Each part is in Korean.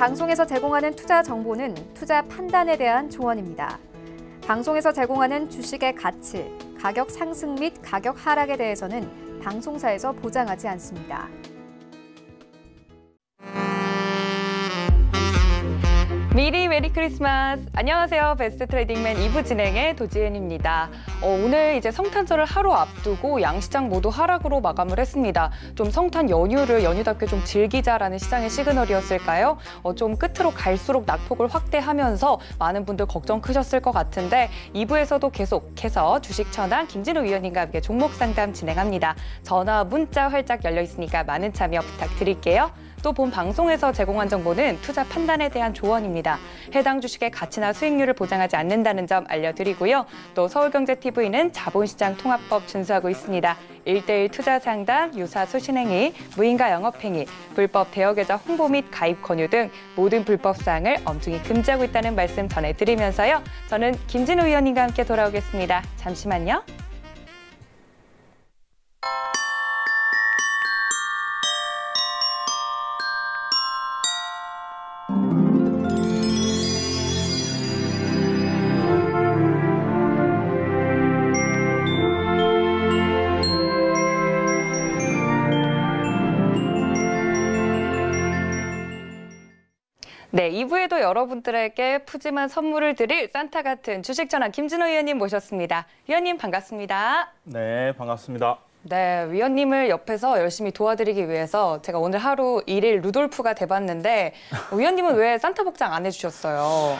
방송에서 제공하는 투자 정보는 투자 판단에 대한 조언입니다. 방송에서 제공하는 주식의 가치, 가격 상승 및 가격 하락에 대해서는 방송사에서 보장하지 않습니다. 미리 메리 크리스마스! 안녕하세요. 베스트 트레이딩맨 2부 진행의 도지은입니다. 오늘 이제 성탄절을 하루 앞두고 양시장 모두 하락으로 마감을 했습니다. 좀 성탄 연휴를 연휴답게 좀 즐기자라는 시장의 시그널이었을까요? 좀 끝으로 갈수록 낙폭을 확대하면서 많은 분들 걱정 크셨을 것 같은데 2부에서도 계속해서 주식 천왕 김진우 위원님과 함께 종목 상담 진행합니다. 전화, 문자 활짝 열려 있으니까 많은 참여 부탁드릴게요. 또 본 방송에서 제공한 정보는 투자 판단에 대한 조언입니다. 해당 주식의 가치나 수익률을 보장하지 않는다는 점 알려드리고요. 또 서울경제TV는 자본시장 통합법 준수하고 있습니다. 1:1 투자 상담, 유사 수신행위, 무인가 영업행위, 불법 대여계좌 홍보 및 가입 권유 등 모든 불법 사항을 엄중히 금지하고 있다는 말씀 전해드리면서요. 저는 김진우 위원님과 함께 돌아오겠습니다. 잠시만요. 네, 2부에도 여러분들에게 푸짐한 선물을 드릴 산타 같은 주식 전왕 김진우 위원님 모셨습니다. 위원님 반갑습니다. 네, 반갑습니다. 네, 위원님을 옆에서 열심히 도와드리기 위해서 제가 오늘 하루 일일 루돌프가 돼봤는데 위원님은 왜 산타 복장 안 해주셨어요?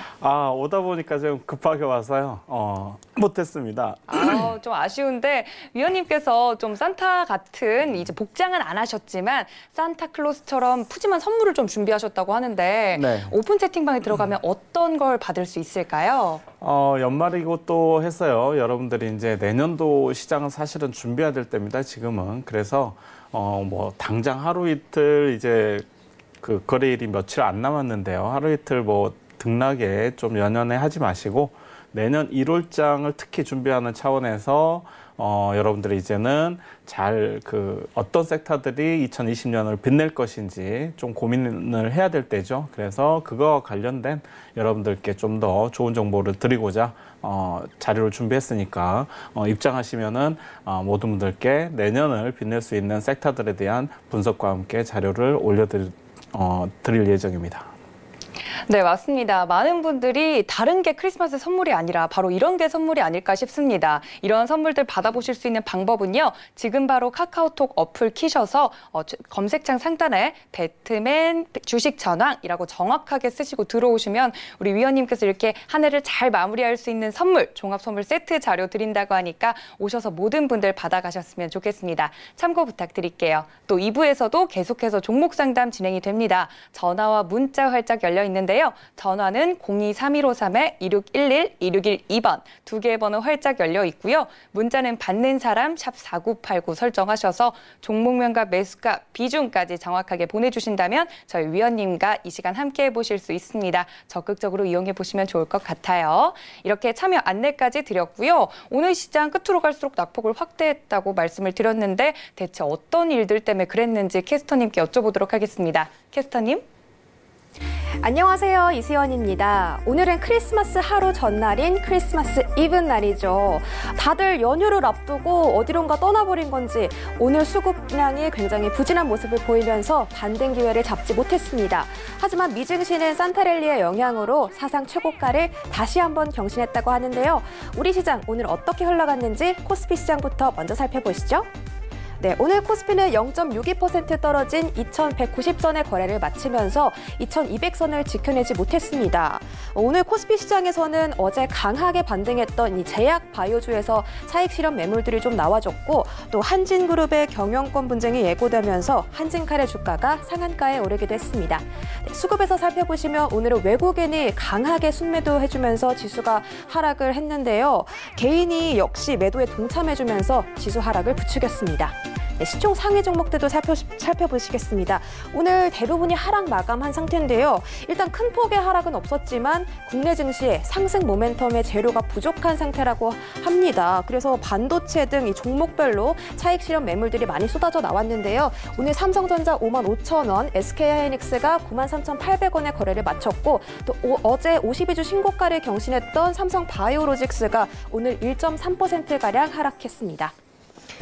오다 보니까 좀 급하게 와서요. 못했습니다. 좀 아쉬운데 위원님께서 좀 산타 같은 이제 복장은 안 하셨지만 산타클로스처럼 푸짐한 선물을 좀 준비하셨다고 하는데 네. 오픈 채팅방에 들어가면 어떤 걸 받을 수 있을까요? 연말이고 또 해서요. 여러분들이 이제 내년도 시장은 사실은 준비해야 될 때입니다. 지금은. 그래서 뭐 당장 하루 이틀 이제 그 거래일이 며칠 안 남았는데요. 하루 이틀 뭐 등락에 좀 연연해 하지 마시고 내년 1월장을 특히 준비하는 차원에서 여러분들이 이제는 잘 어떤 섹터들이 2020년을 빛낼 것인지 좀 고민을 해야 될 때죠. 그래서 그거와 관련된 여러분들께 좀 더 좋은 정보를 드리고자 자료를 준비했으니까 입장하시면은 모든 분들께 내년을 빛낼 수 있는 섹터들에 대한 분석과 함께 자료를 드릴 예정입니다. 네, 맞습니다. 많은 분들이 다른 게 크리스마스 선물이 아니라 바로 이런 게 선물이 아닐까 싶습니다. 이런 선물들 받아보실 수 있는 방법은요. 지금 바로 카카오톡 어플 키셔서 검색창 상단에 배트맨 주식 전왕이라고 정확하게 쓰시고 들어오시면 우리 위원님께서 이렇게 한 해를 잘 마무리할 수 있는 선물, 종합 선물 세트 자료 드린다고 하니까 오셔서 모든 분들 받아가셨으면 좋겠습니다. 참고 부탁드릴게요. 또 2부에서도 계속해서 종목 상담 진행이 됩니다. 전화와 문자 활짝 열려 있는데요. 전화는 023153-2611, 2612번 두 개의 번호 활짝 열려 있고요. 문자는 받는 사람 샵 4989 설정하셔서 종목명과 매수가, 비중까지 정확하게 보내주신다면 저희 위원님과 이 시간 함께 해보실 수 있습니다. 적극적으로 이용해 보시면 좋을 것 같아요. 이렇게 참여 안내까지 드렸고요. 오늘 시장 끝으로 갈수록 낙폭을 확대했다고 말씀을 드렸는데 대체 어떤 일들 때문에 그랬는지 캐스터님께 여쭤보도록 하겠습니다. 캐스터님. 안녕하세요. 이수연입니다. 오늘은 크리스마스 하루 전날인 크리스마스 이브 날이죠. 다들 연휴를 앞두고 어디론가 떠나버린 건지 오늘 수급량이 굉장히 부진한 모습을 보이면서 반등 기회를 잡지 못했습니다. 하지만 미증시는 산타랠리의 영향으로 사상 최고가를 다시 한번 경신했다고 하는데요. 우리 시장 오늘 어떻게 흘러갔는지 코스피 시장부터 먼저 살펴보시죠. 네, 오늘 코스피는 0.62% 떨어진 2190선의 거래를 마치면서 2200선을 지켜내지 못했습니다. 오늘 코스피 시장에서는 어제 강하게 반등했던 이 제약 바이오주에서 차익 실현 매물들이 좀 나와줬고 또 한진그룹의 경영권 분쟁이 예고되면서 한진칼의 주가가 상한가에 오르기도 했습니다. 네, 수급에서 살펴보시면 오늘은 외국인이 강하게 순매도해주면서 지수가 하락을 했는데요. 개인이 역시 매도에 동참해주면서 지수 하락을 부추겼습니다. 네, 시총 상위 종목들도 살펴보시겠습니다. 오늘 대부분이 하락 마감한 상태인데요. 일단 큰 폭의 하락은 없었지만 국내 증시의 상승 모멘텀의 재료가 부족한 상태라고 합니다. 그래서 반도체 등 이 종목별로 차익 실현 매물들이 많이 쏟아져 나왔는데요. 오늘 삼성전자 55,000원, SK하이닉스가 93,800원의 거래를 마쳤고 또 어제 52주 신고가를 경신했던 삼성바이오로직스가 오늘 1.3%가량 하락했습니다.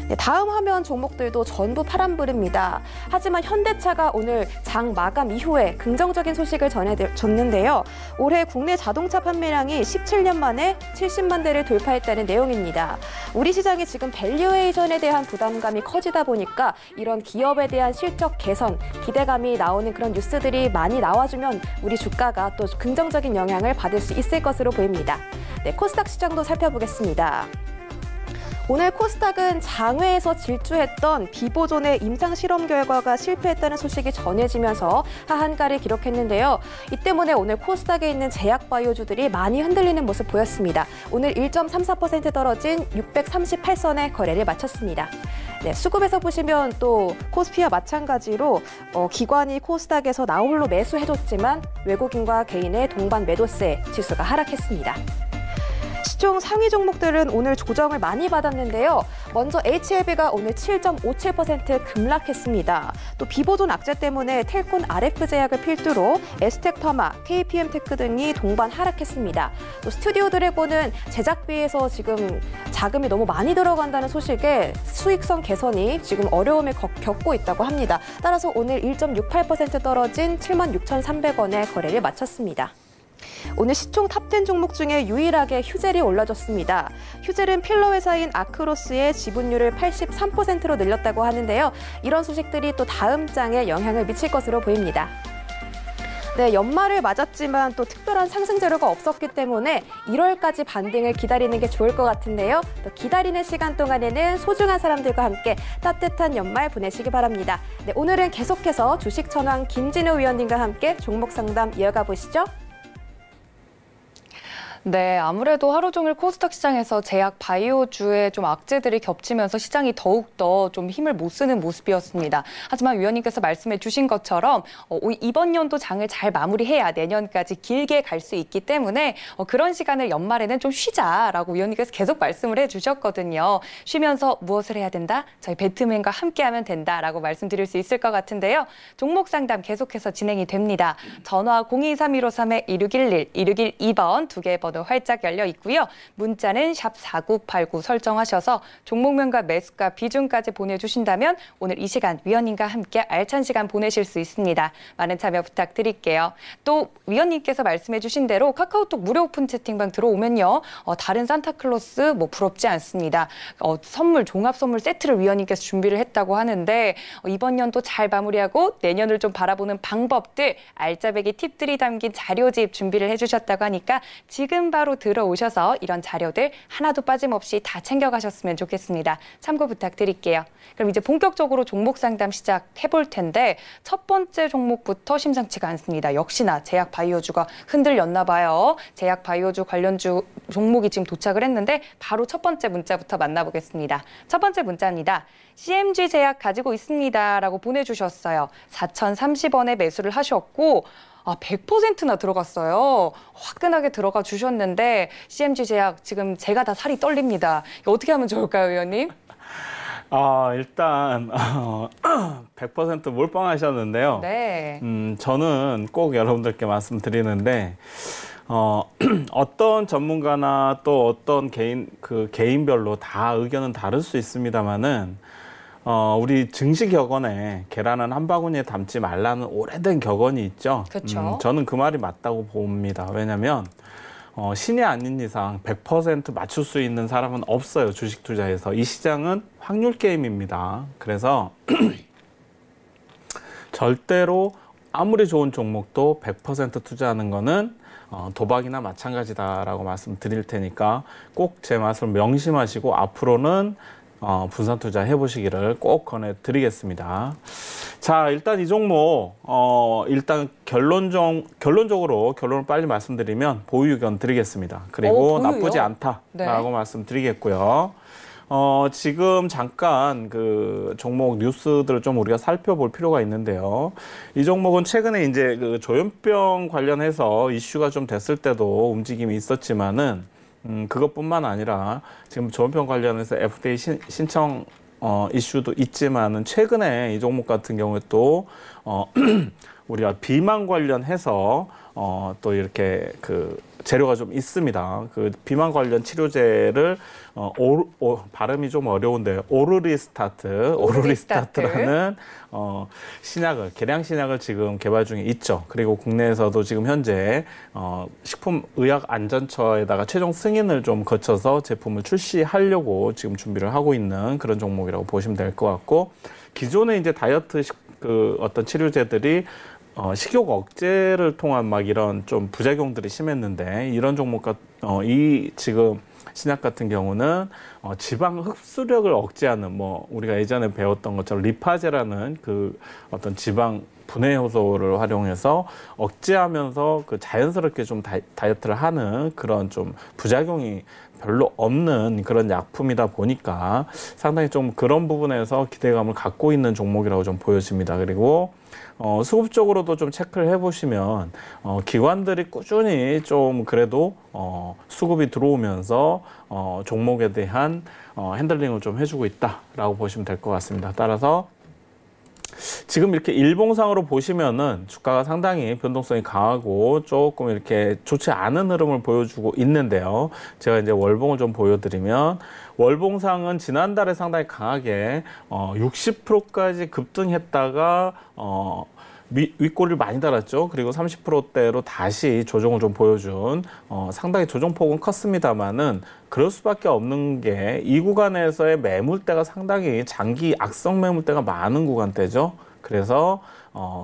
네, 다음 화면 종목들도 전부 파란불입니다. 하지만 현대차가 오늘 장 마감 이후에 긍정적인 소식을 전해줬는데요. 올해 국내 자동차 판매량이 17년 만에 70만 대를 돌파했다는 내용입니다. 우리 시장이 지금 밸류에이션에 대한 부담감이 커지다 보니까 이런 기업에 대한 실적 개선, 기대감이 나오는 그런 뉴스들이 많이 나와주면 우리 주가가 또 긍정적인 영향을 받을 수 있을 것으로 보입니다. 네, 코스닥 시장도 살펴보겠습니다. 오늘 코스닥은 장외에서 질주했던 비보존의 임상 실험 결과가 실패했다는 소식이 전해지면서 하한가를 기록했는데요. 이 때문에 오늘 코스닥에 있는 제약바이오주들이 많이 흔들리는 모습 보였습니다. 오늘 1.34% 떨어진 638선의 거래를 마쳤습니다. 네, 수급에서 보시면 또 코스피와 마찬가지로 기관이 코스닥에서 나홀로 매수해줬지만 외국인과 개인의 동반 매도세 지수가 하락했습니다. 시총 상위 종목들은 오늘 조정을 많이 받았는데요. 먼저 HLB가 오늘 7.57% 급락했습니다. 또 비보존 악재 때문에 텔콘 RF제약을 필두로 에스텍파마, KPM테크 등이 동반 하락했습니다. 또 스튜디오 드래곤은 제작비에서 지금 자금이 너무 많이 들어간다는 소식에 수익성 개선이 지금 어려움을 겪고 있다고 합니다. 따라서 오늘 1.68% 떨어진 76,300원의 거래를 마쳤습니다. 오늘 시총 탑10 종목 중에 유일하게 휴젤이 올라졌습니다. 휴젤은 필러 회사인 아크로스의 지분율을 83%로 늘렸다고 하는데요. 이런 소식들이 또 다음 장에 영향을 미칠 것으로 보입니다. 네, 연말을 맞았지만 또 특별한 상승 재료가 없었기 때문에 1월까지 반등을 기다리는 게 좋을 것 같은데요. 또 기다리는 시간 동안에는 소중한 사람들과 함께 따뜻한 연말 보내시기 바랍니다. 네, 오늘은 계속해서 주식천왕 김진우 위원님과 함께 종목 상담 이어가 보시죠. 네, 아무래도 하루 종일 코스닥 시장에서 제약 바이오주의 좀 악재들이 겹치면서 시장이 더욱더 좀 힘을 못 쓰는 모습이었습니다. 하지만 위원님께서 말씀해 주신 것처럼 이번 연도 장을 잘 마무리해야 내년까지 길게 갈 수 있기 때문에 그런 시간을 연말에는 좀 쉬자라고 위원님께서 계속 말씀을 해주셨거든요. 쉬면서 무엇을 해야 된다? 저희 배트맨과 함께하면 된다라고 말씀드릴 수 있을 것 같은데요. 종목 상담 계속해서 진행이 됩니다. 전화 023153-1611, 1612번 두 개의 번호 활짝 열려 있고요. 문자는 샵 4989 설정하셔서 종목명과 매수가 비중까지 보내주신다면 오늘 이 시간 위원님과 함께 알찬 시간 보내실 수 있습니다. 많은 참여 부탁드릴게요. 또 위원님께서 말씀해 주신 대로 카카오톡 무료 오픈 채팅방 들어오면요. 다른 산타클로스 부럽지 않습니다. 선물, 종합 선물 세트를 위원님께서 준비를 했다고 하는데 이번 연도 잘 마무리하고 내년을 좀 바라보는 방법들, 알짜배기 팁들이 담긴 자료집 준비를 해주셨다고 하니까 지금 바로 들어오셔서 이런 자료들 하나도 빠짐없이 다 챙겨가셨으면 좋겠습니다. 참고 부탁드릴게요. 그럼 이제 본격적으로 종목 상담 시작해 볼 텐데 첫 번째 종목부터 심상치가 않습니다. 역시나 제약 바이오주가 흔들렸나 봐요. 제약 바이오주 관련주 종목이 지금 도착을 했는데 바로 첫 번째 문자부터 만나보겠습니다. 첫 번째 문자입니다. CMG 제약 가지고 있습니다. 라고 보내주셨어요. 4,030원에 매수를 하셨고 100%나 들어갔어요. 화끈하게 들어가 주셨는데 CMG 제약 지금 제가 다 살이 떨립니다. 어떻게 하면 좋을까요, 의원님? 일단 100% 몰빵하셨는데요. 네. 저는 꼭 여러분들께 말씀드리는데 어떤 전문가나 또 어떤 개인별로 다 의견은 다를 수 있습니다만은 우리 증시 격언에 계란은 한 바구니에 담지 말라는 오래된 격언이 있죠. 그렇죠. 저는 그 말이 맞다고 봅니다. 왜냐하면 신이 아닌 이상 100% 맞출 수 있는 사람은 없어요. 주식 투자에서. 이 시장은 확률 게임입니다. 그래서 절대로 아무리 좋은 종목도 100% 투자하는 거는 도박이나 마찬가지다라고 말씀드릴 테니까 꼭 제 말씀을 명심하시고 앞으로는 분산 투자 해보시기를 꼭 권해드리겠습니다. 자, 일단 이 종목 일단 결론적으로 결론을 빨리 말씀드리면 보유 의견 드리겠습니다. 그리고 나쁘지 않다라고 말씀드리겠고요. 지금 잠깐 그 종목 뉴스들을 좀 우리가 살펴볼 필요가 있는데요. 이 종목은 최근에 이제 그 조현병 관련해서 이슈가 좀 됐을 때도 움직임이 있었지만은, 그것뿐만 아니라 지금 조현병 관련해서 FDA 신청 이슈도 있지만은 최근에 이 종목 같은 경우에 또 우리가 비만 관련해서 또 이렇게 그 재료가 좀 있습니다. 그 비만 관련 치료제를 발음이 좀 어려운데요. 오르리스타트라는 신약을, 계량 신약을 지금 개발 중에 있죠. 그리고 국내에서도 지금 현재 식품의약안전처에다가 최종 승인을 좀 거쳐서 제품을 출시하려고 지금 준비를 하고 있는 그런 종목이라고 보시면 될 것 같고, 기존에 이제 다이어트 그 어떤 치료제들이 식욕 억제를 통한 막 이런 좀 부작용들이 심했는데, 이런 종목과 이 지금 신약 같은 경우는 지방 흡수력을 억제하는, 뭐 우리가 예전에 배웠던 것처럼 리파제라는 그 어떤 지방 분해 효소를 활용해서 억제하면서 그 자연스럽게 좀 다이어트를 하는 그런 좀 부작용이 별로 없는 그런 약품이다 보니까 상당히 좀 그런 부분에서 기대감을 갖고 있는 종목이라고 좀 보여집니다. 그리고 수급적으로도 좀 체크를 해보시면 기관들이 꾸준히 좀 그래도 수급이 들어오면서 종목에 대한 핸들링을 좀 해주고 있다라고 보시면 될 것 같습니다. 따라서 지금 이렇게 일봉상으로 보시면은 주가가 상당히 변동성이 강하고 조금 이렇게 좋지 않은 흐름을 보여주고 있는데요. 제가 이제 월봉을 좀 보여드리면, 월봉상은 지난달에 상당히 강하게 60%까지 급등했다가 윗꼬리를 많이 달았죠. 그리고 30%대로 다시 조정을 좀 보여준, 상당히 조정폭은 컸습니다만은 그럴 수밖에 없는 게 이 구간에서의 매물대가 상당히 장기 악성 매물대가 많은 구간대죠. 그래서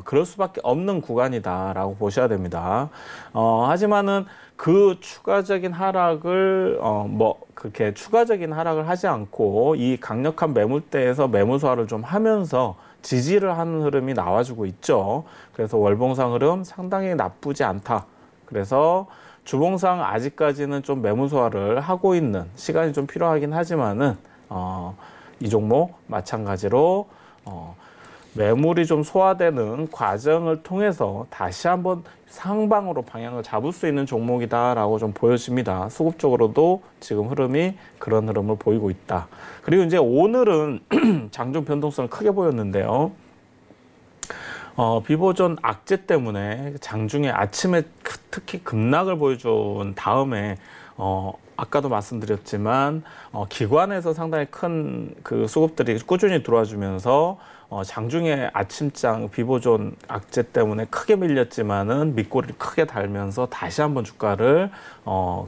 그럴 수밖에 없는 구간이다라고 보셔야 됩니다. 하지만은 그 추가적인 하락을 뭐 그렇게 추가적인 하락을 하지 않고 이 강력한 매물대에서 매물 소화를 좀 하면서 지지를 하는 흐름이 나와주고 있죠. 그래서 월봉상 흐름 상당히 나쁘지 않다. 그래서 주봉상 아직까지는 좀 매물 소화를 하고 있는 시간이 좀 필요하긴 하지만은 이 종목 마찬가지로 매물이 좀 소화되는 과정을 통해서 다시 한번 상방으로 방향을 잡을 수 있는 종목이다라고 좀 보여집니다. 수급적으로도 지금 흐름이 그런 흐름을 보이고 있다. 그리고 이제 오늘은 장중 변동성을 크게 보였는데요. 비보존 악재 때문에 장중에 아침에 특히 급락을 보여준 다음에 아까도 말씀드렸지만 기관에서 상당히 큰 그 수급들이 꾸준히 들어와 주면서 장중에 아침장 비보존 악재 때문에 크게 밀렸지만은 밑꼬리를 크게 달면서 다시 한번 주가를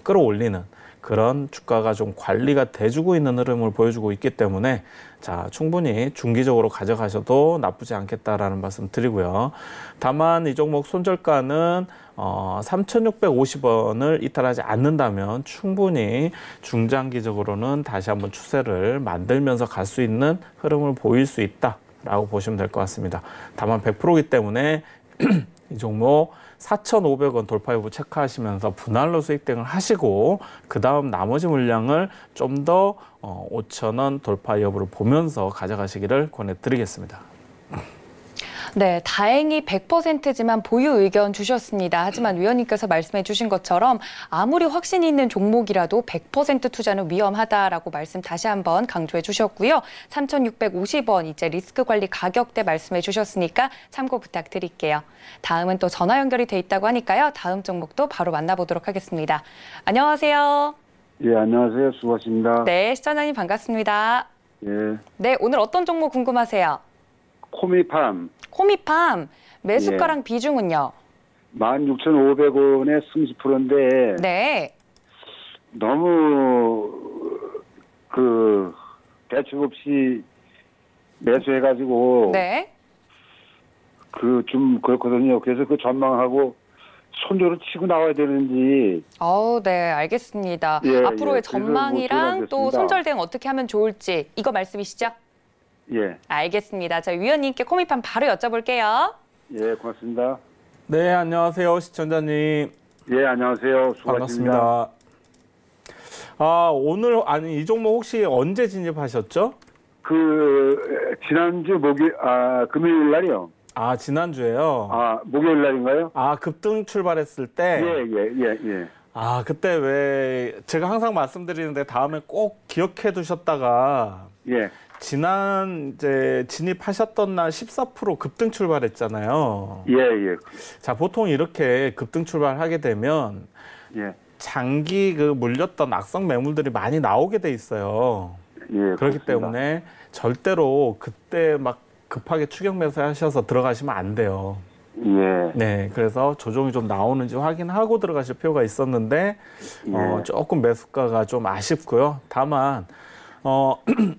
끌어올리는 그런 주가가 좀 관리가 돼주고 있는 흐름을 보여주고 있기 때문에 자, 충분히 중기적으로 가져가셔도 나쁘지 않겠다라는 말씀 드리고요. 다만 이 종목 손절가는 3,650원을 이탈하지 않는다면 충분히 중장기적으로는 다시 한번 추세를 만들면서 갈 수 있는 흐름을 보일 수 있다라고 보시면 될 것 같습니다. 다만 100%이기 때문에 이 종목 4,500원 돌파 여부 체크하시면서 분할로 수익 대응을 하시고 그 다음 나머지 물량을 좀 더 5,000원 돌파 여부를 보면서 가져가시기를 권해드리겠습니다. 네, 다행히 100%지만 보유 의견 주셨습니다. 하지만 위원님께서 말씀해 주신 것처럼 아무리 확신이 있는 종목이라도 100% 투자는 위험하다라고 말씀 다시 한번 강조해 주셨고요. 3,650원 이제 리스크 관리 가격대 말씀해 주셨으니까 참고 부탁드릴게요. 다음은 또 전화 연결이 돼 있다고 하니까요. 다음 종목도 바로 만나보도록 하겠습니다. 안녕하세요. 예, 안녕하세요. 수고하십니다. 네, 시청자님 반갑습니다. 예. 네, 오늘 어떤 종목 궁금하세요? 코미팜. 코미팜 매수가랑 비중은요? 16,500원에 30%인데 네. 너무 그 대책 없이 매수해가지고 네. 그 좀 그렇거든요. 그래서 그 전망하고 손절을 치고 나와야 되는지. 네, 알겠습니다. 예, 앞으로의 예. 전망이랑 또 손절 대응 어떻게 하면 좋을지 이거 말씀이시죠? 예. 알겠습니다. 저희 위원님께 코미팜 바로 여쭤볼게요. 예, 고맙습니다. 네, 안녕하세요. 시청자님. 예, 안녕하세요. 수고하십니다. 반갑습니다. 아, 오늘, 아니, 이 종목 혹시 언제 진입하셨죠? 지난주 금요일 날이요. 아, 지난주에요? 목요일 날인가요? 아, 급등 출발했을 때? 예. 아, 그때 왜, 제가 항상 말씀드리는데 다음에 꼭 기억해 두셨다가, 예. 이제 진입하셨던 날 14% 급등 출발했잖아요. 예. 자, 보통 이렇게 급등 출발하게 되면, 예. 장기 물렸던 악성 매물들이 많이 나오게 돼 있어요. 예. 그렇기 그렇습니다. 때문에 절대로 그때 막 급하게 추격 매수하셔서 들어가시면 안 돼요. 예. 네, 그래서 조정이 좀 나오는지 확인하고 들어가실 필요가 있었는데 예. 조금 매수가가 좀 아쉽고요. 다만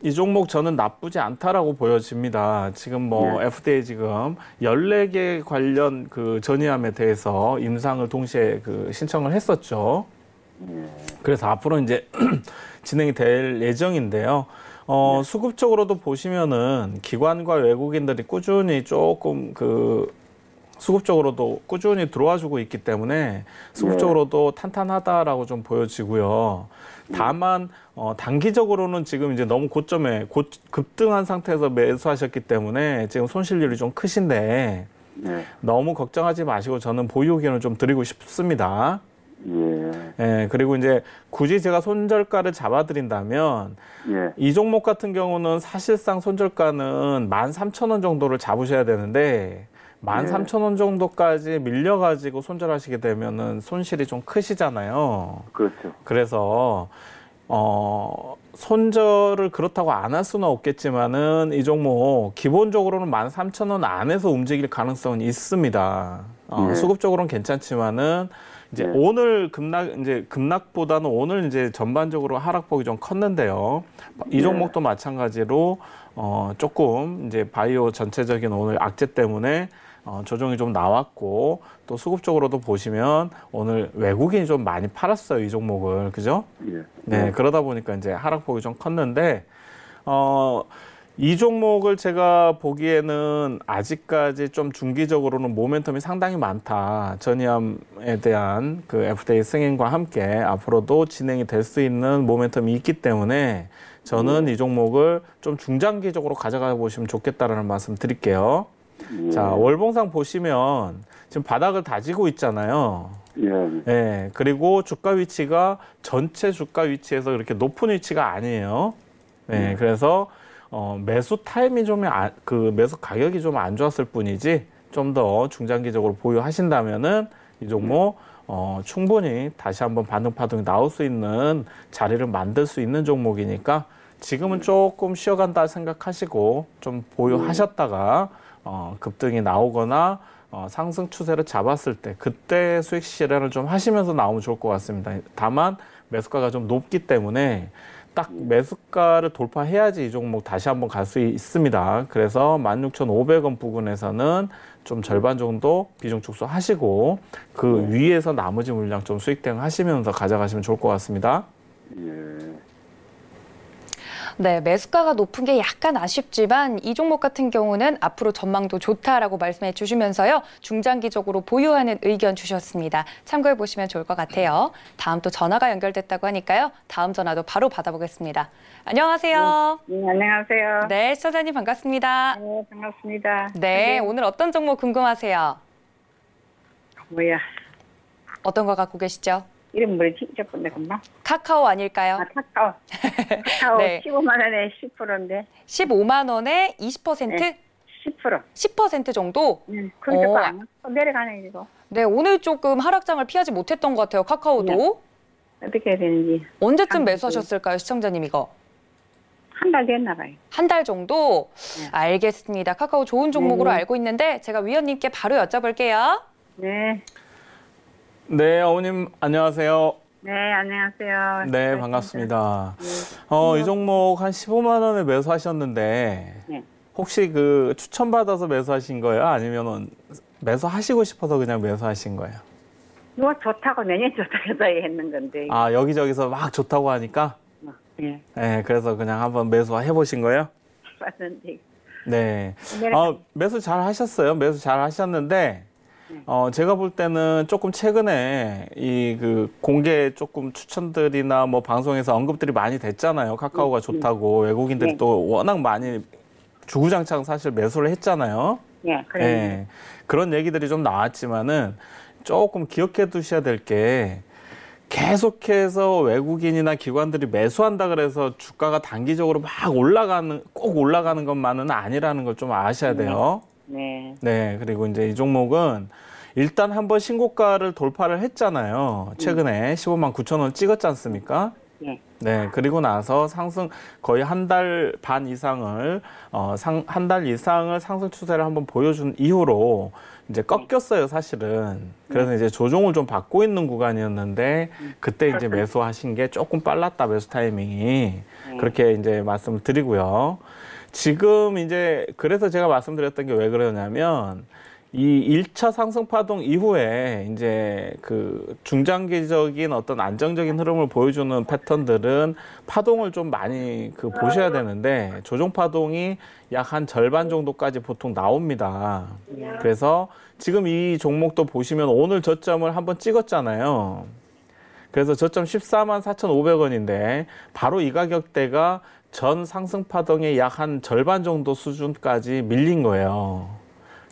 이 종목 저는 나쁘지 않다라고 보여집니다. 지금 예. FDA 지금 14개 관련 전이암에 대해서 임상을 동시에 신청을 했었죠. 그래서 앞으로 이제 진행이 될 예정인데요. 수급적으로도 보시면은 기관과 외국인들이 꾸준히 조금 수급적으로도 꾸준히 들어와 주고 있기 때문에 수급적으로도 탄탄하다라고 좀 보여지고요. 다만 단기적으로는 지금 이제 너무 고점에 급등한 상태에서 매수하셨기 때문에 지금 손실률이 좀 크신데 너무 걱정하지 마시고 저는 보유 의견을 좀 드리고 싶습니다. 예, 그리고 이제 굳이 제가 손절가를 잡아드린다면 이 종목 같은 경우는 사실상 손절가는 13,000원 정도를 잡으셔야 되는데 13,000원 정도까지 밀려가지고 손절하시게 되면은 손실이 좀 크시잖아요. 그렇죠. 그래서 손절을 그렇다고 안 할 수는 없겠지만은 이 종목 기본적으로는 13,000원 안에서 움직일 가능성은 있습니다. 수급적으로는 괜찮지만은 이제 오늘 급락보다는 오늘 이제 전반적으로 하락폭이 좀 컸는데요. 이 종목도 마찬가지로 조금 이제 바이오 전체적인 오늘 악재 때문에 조정이 좀 나왔고 또 수급적으로도 보시면 오늘 외국인이 좀 많이 팔았어요, 이 종목을. 그죠? 네, 그러다 보니까 이제 하락폭이 좀 컸는데 이 종목을 제가 보기에는 아직까지 좀 중기적으로는 모멘텀이 상당히 많다. 전이암에 대한 FDA 승인과 함께 앞으로도 진행이 될 수 있는 모멘텀이 있기 때문에 저는 이 종목을 좀 중장기적으로 가져가 보시면 좋겠다라는 말씀 드릴게요. 자, 월봉상 보시면 지금 바닥을 다지고 있잖아요. 예, 그리고 주가 위치가 전체 주가 위치에서 그렇게 높은 위치가 아니에요. 네, 그래서 매수 타임이 매수 가격이 좀 안 좋았을 뿐이지 좀 더 중장기적으로 보유하신다면은 이 종목 충분히 다시 한번 반등 파동이 나올 수 있는 자리를 만들 수 있는 종목이니까 지금은 조금 쉬어간다 생각하시고 좀 보유하셨다가 급등이 나오거나 상승 추세를 잡았을 때 그때 수익 실현을 좀 하시면서 나오면 좋을 것 같습니다. 다만 매수가가 좀 높기 때문에 딱 매수가를 돌파해야지 이 종목 다시 한번 갈 수 있습니다. 그래서 16,500원 부근에서는 좀 절반 정도 비중 축소하시고 그 위에서 나머지 물량 좀 수익 대응 하시면서 가져가시면 좋을 것 같습니다. 네, 매수가가 높은 게 약간 아쉽지만 이 종목 같은 경우는 앞으로 전망도 좋다라고 말씀해 주시면서요. 중장기적으로 보유하는 의견 주셨습니다. 참고해 보시면 좋을 것 같아요. 다음 또 전화가 연결됐다고 하니까요. 다음 전화도 바로 받아보겠습니다. 안녕하세요. 네, 안녕하세요. 네, 시청자님 반갑습니다. 네, 반갑습니다. 네, 오늘 어떤 종목 궁금하세요? 뭐야, 어떤 거 갖고 계시죠? 이름 뭐지? 저번에 금방? 카카오 아닐까요? 카카오. 카카오 네. 15만 원에 10%인데. 15만 원에 20%? 네. 10%. 10% 정도? 그게 조금 안 내려가네, 이거. 네, 오늘 조금 하락장을 피하지 못했던 것 같아요, 카카오도. 어떻게 해야 되는지. 언제쯤 매수하셨을까요, 시청자님 이거? 한 달 됐나 봐요. 한 달 정도? 네. 알겠습니다. 카카오 좋은 종목으로 네. 알고 있는데 제가 위원님께 바로 여쭤볼게요. 네. 네, 어머님 안녕하세요. 네, 안녕하세요. 네, 반갑습니다. 네. 이 종목 한 15만 원에 매수하셨는데 네. 혹시 추천받아서 매수하신 거예요? 아니면은 매수하시고 싶어서 그냥 매수하신 거예요? 이거 좋다고 내년 좋다고 해서 했는 건데. 아, 여기저기서 막 좋다고 하니까? 예. 네, 그래서 그냥 한번 매수해 보신 거예요? 봤는데. 네. 내려가. 매수 잘 하셨어요. 매수 잘 하셨는데 제가 볼 때는 조금 최근에 이 그 공개 조금 추천들이나 뭐 방송에서 언급들이 많이 됐잖아요. 카카오가 좋다고 외국인들이 또 워낙 많이 주구장창 사실 매수를 했잖아요. 예, 그래요. 예, 그런 얘기들이 좀 나왔지만은 조금 기억해 두셔야 될 게 계속해서 외국인이나 기관들이 매수한다 그래서 주가가 단기적으로 막 꼭 올라가는 것만은 아니라는 걸 좀 아셔야 돼요. 네. 네, 그리고 이제 이 종목은 일단 한번 신고가를 돌파를 했잖아요. 최근에 15만 9천 원 찍었지 않습니까? 네. 네, 그리고 나서 상승 거의 한 달 반 이상을 한 달 이상을 상승 추세를 한번 보여준 이후로 이제 꺾였어요, 사실은. 그래서 이제 조정을 좀 받고 있는 구간이었는데 그때 이제 매수하신 게 조금 빨랐다, 매수 타이밍이. 그렇게 이제 말씀을 드리고요. 지금 이제 그래서 제가 말씀드렸던 게 왜 그러냐면 이 1차 상승 파동 이후에 이제 그 중장기적인 어떤 안정적인 흐름을 보여주는 패턴들은 파동을 좀 많이 보셔야 되는데 조정 파동이 약 한 절반 정도까지 보통 나옵니다. 그래서 지금 이 종목도 보시면 오늘 저점을 한번 찍었잖아요. 그래서 저점 14만 4,500원인데 바로 이 가격대가 전 상승 파동의 약 한 절반 정도 수준까지 밀린 거예요.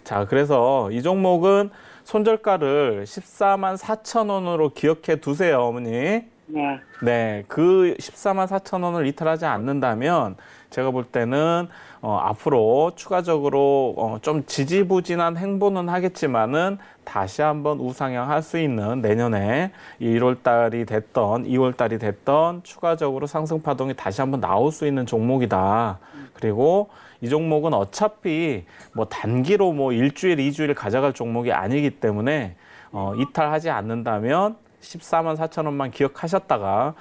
자, 그래서 이 종목은 손절가를 14만 4천 원으로 기억해 두세요, 어머니. 네. 네, 그 14만 4천 원을 이탈하지 않는다면 제가 볼 때는 앞으로 추가적으로 좀 지지부진한 행보는 하겠지만은 다시 한번 우상향할 수 있는 내년에 1월 달이 됐던 2월 달이 됐던 추가적으로 상승 파동이 다시 한번 나올 수 있는 종목이다. 그리고 이 종목은 어차피 뭐 단기로 뭐 일주일, 2주일 가져갈 종목이 아니기 때문에 이탈하지 않는다면 14만 4천 원만 기억하셨다가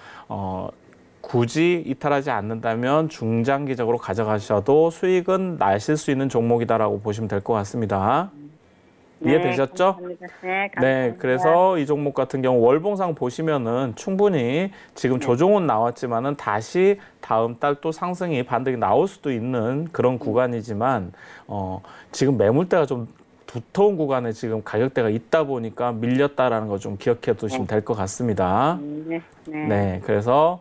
굳이 이탈하지 않는다면 중장기적으로 가져가셔도 수익은 나실 수 있는 종목이다라고 보시면 될 것 같습니다. 이해되셨죠? 감사합니다. 네, 감사합니다. 네, 그래서 이 종목 같은 경우 월봉상 보시면은 충분히 지금 조정은 나왔지만은 다시 다음 달 또 상승이 반등이 나올 수도 있는 그런 구간이지만 지금 매물대가 좀 두터운 구간에 지금 가격대가 있다 보니까 밀렸다라는 거 좀 기억해 두시면 될 것 같습니다. 네. 네, 그래서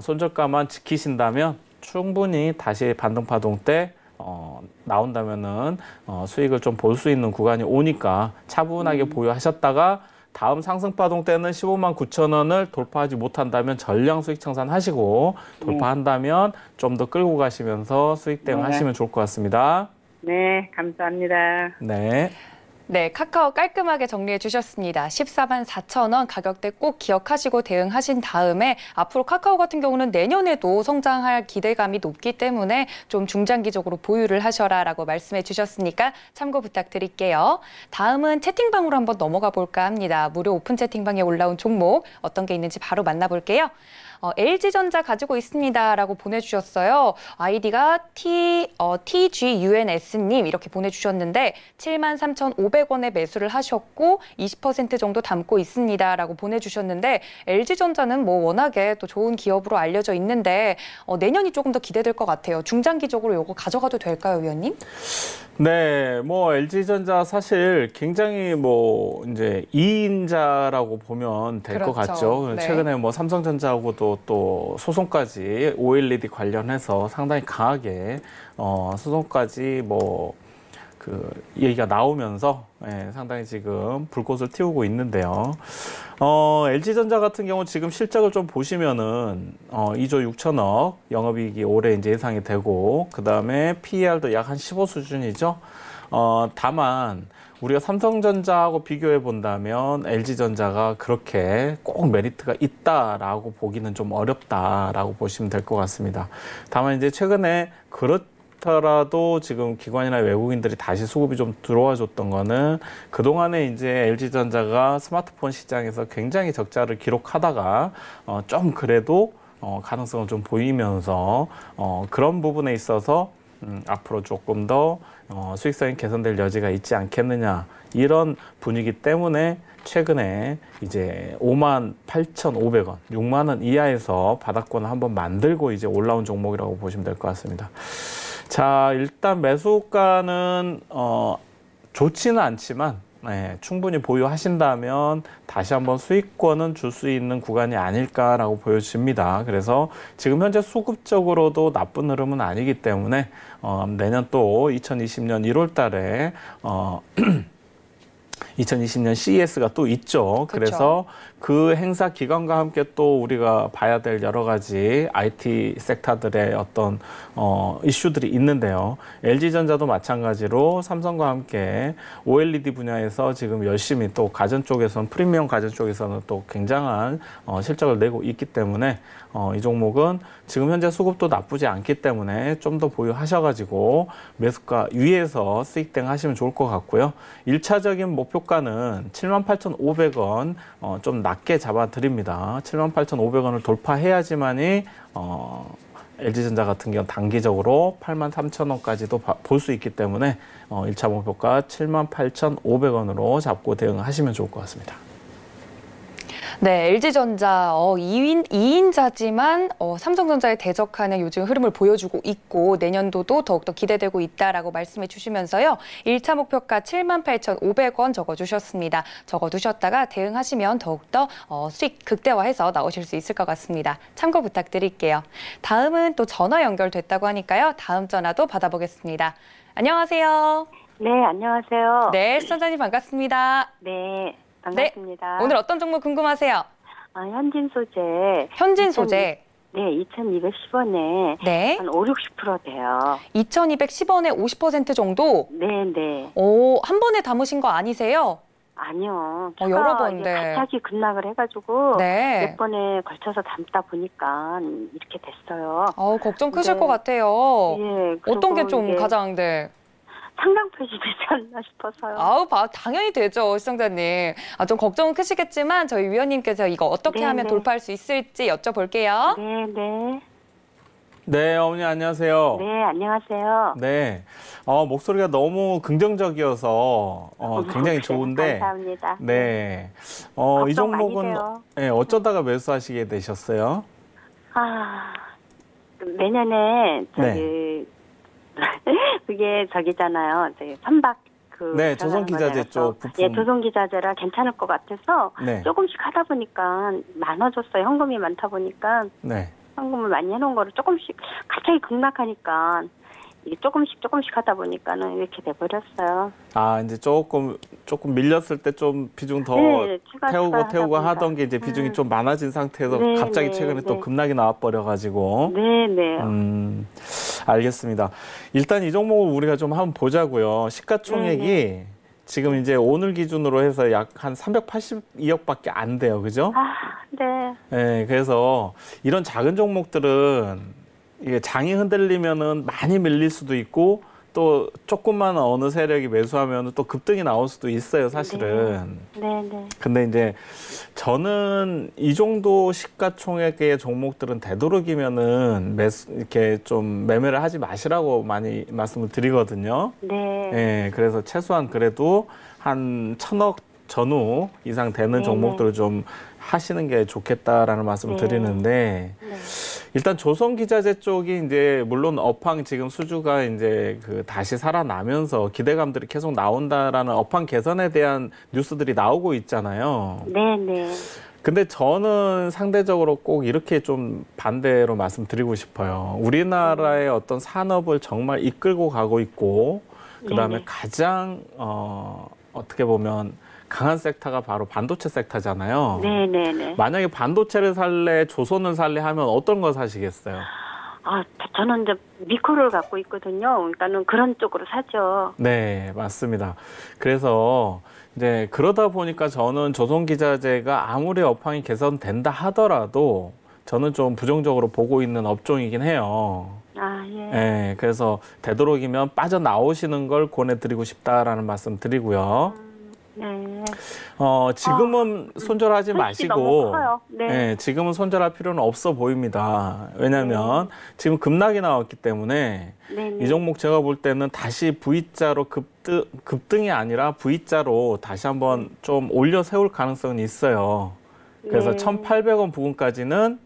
손절가만 지키신다면 충분히 다시 반등 파동 때 나온다면은 수익을 좀 볼 수 있는 구간이 오니까 차분하게 보유하셨다가 다음 상승 파동 때는 15만 9천 원을 돌파하지 못한다면 전량 수익 청산하시고 돌파한다면 좀 더 끌고 가시면서 수익 대응하시면 좋을 것 같습니다. 네, 감사합니다. 네. 네, 카카오 깔끔하게 정리해 주셨습니다. 14만 4천 원 가격대 꼭 기억하시고 대응하신 다음에 앞으로 카카오 같은 경우는 내년에도 성장할 기대감이 높기 때문에 좀 중장기적으로 보유를 하셔라라고 말씀해 주셨으니까 참고 부탁드릴게요. 다음은 채팅방으로 한번 넘어가 볼까 합니다. 무료 오픈 채팅방에 올라온 종목 어떤 게 있는지 바로 만나볼게요. LG전자 가지고 있습니다라고 보내주셨어요. 아이디가 TGUNS님 이렇게 보내주셨는데 73,500원에 매수를 하셨고 20% 정도 담고 있습니다라고 보내주셨는데 LG전자는 뭐 워낙에 또 좋은 기업으로 알려져 있는데 내년이 조금 더 기대될 것 같아요. 중장기적으로 이거 가져가도 될까요, 위원님? 네, 뭐 LG전자 사실 굉장히 뭐 이제 2인자라고 보면 될 것 그렇죠. 같죠. 네. 최근에 뭐 삼성전자하고도 또 소송까지 OLED 관련해서 상당히 강하게 소송까지 뭐 그 얘기가 나오면서 상당히 지금 불꽃을 튀우고 있는데요. LG전자 같은 경우 지금 실적을 좀 보시면은 2조 6천억 영업이익이 올해 이제 예상이 되고 그 다음에 PER도 약 한 15 수준이죠. 다만 우리가 삼성전자하고 비교해 본다면 LG전자가 그렇게 꼭 메리트가 있다라고 보기는 좀 어렵다라고 보시면 될 것 같습니다. 다만 이제 최근에 그렇더라도 지금 기관이나 외국인들이 다시 수급이 좀 들어와 줬던 거는 그동안에 이제 LG전자가 스마트폰 시장에서 굉장히 적자를 기록하다가 좀 그래도 가능성을 좀 보이면서 그런 부분에 있어서 앞으로 조금 더 수익성이 개선될 여지가 있지 않겠느냐 이런 분위기 때문에 최근에 이제 58,500원, 6만 원 이하에서 바닥권을 한번 만들고 이제 올라온 종목이라고 보시면 될 것 같습니다. 자, 일단 매수가는 좋지는 않지만 충분히 보유하신다면 다시 한번 수익권은 줄 수 있는 구간이 아닐까라고 보여집니다. 그래서 지금 현재 수급적으로도 나쁜 흐름은 아니기 때문에 내년 또 2020년 1월 달에 2020년 CES가 또 있죠. 그래서 그 행사 기간과 함께 또 우리가 봐야 될 여러 가지 IT 섹터들의 어떤 이슈들이 있는데요. LG전자도 마찬가지로 삼성과 함께 OLED 분야에서 지금 열심히 또 가전 쪽에서는 프리미엄 가전 쪽에서는 또 굉장한 실적을 내고 있기 때문에 이 종목은 지금 현재 수급도 나쁘지 않기 때문에 좀 더 보유하셔가지고 매수가 위에서 수익땡 하시면 좋을 것 같고요. 1차적인 목표가는 78,500원 좀 낮게 잡아드립니다. 78,500원을 돌파해야지만이 LG전자 같은 경우 단기적으로 83,000원까지도 볼 수 있기 때문에 1차 목표가 78,500원으로 잡고 대응하시면 좋을 것 같습니다. 네, LG전자 2인자지만 삼성전자에 대적하는 요즘 흐름을 보여주고 있고 내년도도 더욱더 기대되고 있다라고 말씀해 주시면서요. 1차 목표가 78,500원 적어주셨습니다. 적어두셨다가 대응하시면 더욱더 수익 극대화해서 나오실 수 있을 것 같습니다. 참고 부탁드릴게요. 다음은 또 전화 연결됐다고 하니까요. 다음 전화도 받아보겠습니다. 안녕하세요. 네, 안녕하세요. 네, 시청자님 반갑습니다. 네, 반갑습니다. 오늘 어떤 종목 궁금하세요? 현진 소재. 현진 소재. 네, 2,210원에 네. 한 5, 60% 돼요. 2,210원에 50% 정도? 네, 네. 한 번에 담으신 거 아니세요? 아니요. 여러 번, 네. 갑자기 급락을 해가지고 네. 몇 번에 걸쳐서 담다 보니까 이렇게 됐어요. 걱정 크실 네. 것 같아요. 예. 어떤 게 그리고 좀 이게 가장, 상당 표시 되지 않나 싶어서요. 당연히 되죠, 시청자님. 좀 걱정은 크시겠지만 저희 위원님께서 이거 어떻게 네, 하면 네. 돌파할 수 있을지 여쭤볼게요. 네, 네. 네, 어머니 안녕하세요. 네, 안녕하세요. 네, 목소리가 너무 긍정적이어서 굉장히 좋은데, 감사합니다. 네, 이 걱정 많이 종목은 돼요. 어쩌다가 매수하시게 되셨어요? 내년에 그게 저기잖아요. 선박 네, 조선기자재 쪽 부품. 예, 조선기자재라 괜찮을 것 같아서 네. 조금씩 하다 보니까 많아졌어요. 현금이 많다 보니까 네. 현금을 많이 해놓은 거를 조금씩 갑자기 급락하니까 이게 조금씩 하다 보니까는 이렇게 돼버렸어요. 이제 조금 밀렸을 때 좀 비중 더 태우고 하던 게 이제 비중이 좀 많아진 상태에서 네, 갑자기 네, 최근에 또 네. 급락이 나와버려가지고. 네. 알겠습니다. 일단 이 종목을 우리가 좀 한번 보자고요. 시가총액이 지금 이제 오늘 기준으로 해서 약 한 382억밖에 안 돼요. 그죠? 네. 네, 그래서 이런 작은 종목들은 이게 장이 흔들리면은 많이 밀릴 수도 있고 또 조금만 어느 세력이 매수하면 또 급등이 나올 수도 있어요, 사실은. 네. 근데 이제 저는 이 정도 시가총액의 종목들은 되도록이면은 이렇게 좀 매매를 하지 마시라고 많이 말씀을 드리거든요. 네. 예, 그래서 최소한 그래도 한 1,000억 전후 이상 되는 종목들을 좀 하시는 게 좋겠다라는 말씀을 드리는데 일단 조선기자재 쪽이 이제 물론 업황 지금 수주가 이제 다시 살아나면서 기대감들이 계속 나온다라는 업황 개선에 대한 뉴스들이 나오고 있잖아요. 네. 근데 저는 상대적으로 꼭 이렇게 좀 반대로 말씀드리고 싶어요. 우리나라의 어떤 산업을 정말 이끌고 가고 있고 그다음에 가장 어떻게 보면 강한 섹터가 바로 반도체 섹터잖아요. 네. 만약에 반도체를 살래, 조선을 살래 하면 어떤 거 사시겠어요? 저는 이제 미코를 갖고 있거든요. 그러니까는 그런 쪽으로 사죠. 네, 맞습니다. 그래서 이제 그러다 보니까 저는 조선기자재가 아무리 업황이 개선된다 하더라도 저는 좀 부정적으로 보고 있는 업종이긴 해요. 예, 그래서 되도록이면 빠져나오시는 걸 권해드리고 싶다라는 말씀 드리고요. 네. 지금은 손절하지 마시고, 너무 커요. 네. 지금은 손절할 필요는 없어 보입니다. 왜냐하면 지금 급락이 나왔기 때문에 이 종목 제가 볼 때는 다시 V자로 급등이 아니라 V자로 다시 한번 좀 올려 세울 가능성은 있어요. 그래서 1,800원 부근까지는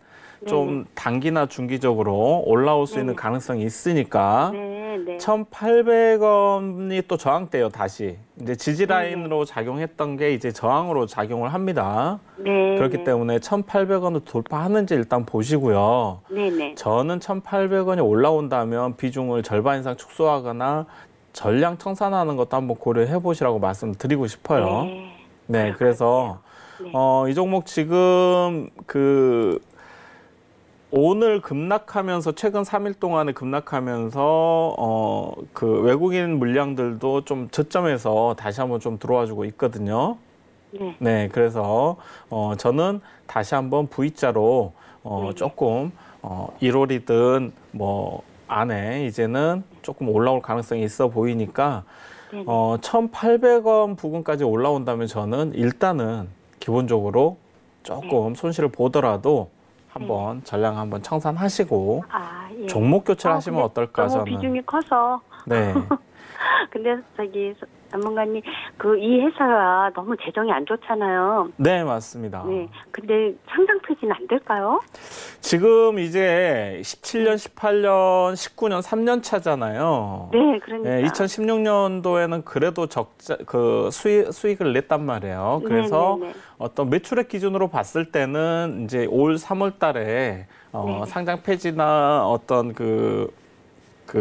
좀 단기나 중기적으로 올라올 수 있는 가능성이 있으니까 네. 1,800원이 또 저항돼요, 다시. 이제 지지라인으로 작용했던 게 이제 저항으로 작용을 합니다. 네. 그렇기 때문에 1,800원을 돌파하는지 일단 보시고요. 네네. 저는 1,800원이 올라온다면 비중을 절반 이상 축소하거나 전량 청산하는 것도 한번 고려해 보시라고 말씀드리고 싶어요. 네, 그래서 네. 이 종목 지금 오늘 급락하면서 최근 3일 동안에 급락하면서 그 외국인 물량들도 좀 저점에서 다시 한번 좀 들어와주고 있거든요. 네. 네, 그래서 저는 다시 한번 V자로 조금 1월이든 뭐 안에 이제는 조금 올라올 가능성이 있어 보이니까 1,800원 부근까지 올라온다면 저는 일단은 기본적으로 조금 손실을 보더라도 한번 전량 한번 청산하시고 예. 종목 교체를 하시면 근데 어떨까 너무 저는. 비중이 커서. 네. 근데 전문가님 이 회사가 너무 재정이 안 좋잖아요. 네, 맞습니다. 네. 근데 상장 폐지는 안 될까요? 지금 이제 17년, 18년, 19년 3년 차잖아요. 네, 그러니까. 네, 2016년도에는 그래도 수익을 냈단 말이에요. 그래서 네네네. 어떤 매출액 기준으로 봤을 때는 이제 올 3월 달에 상장 폐지나 어떤 그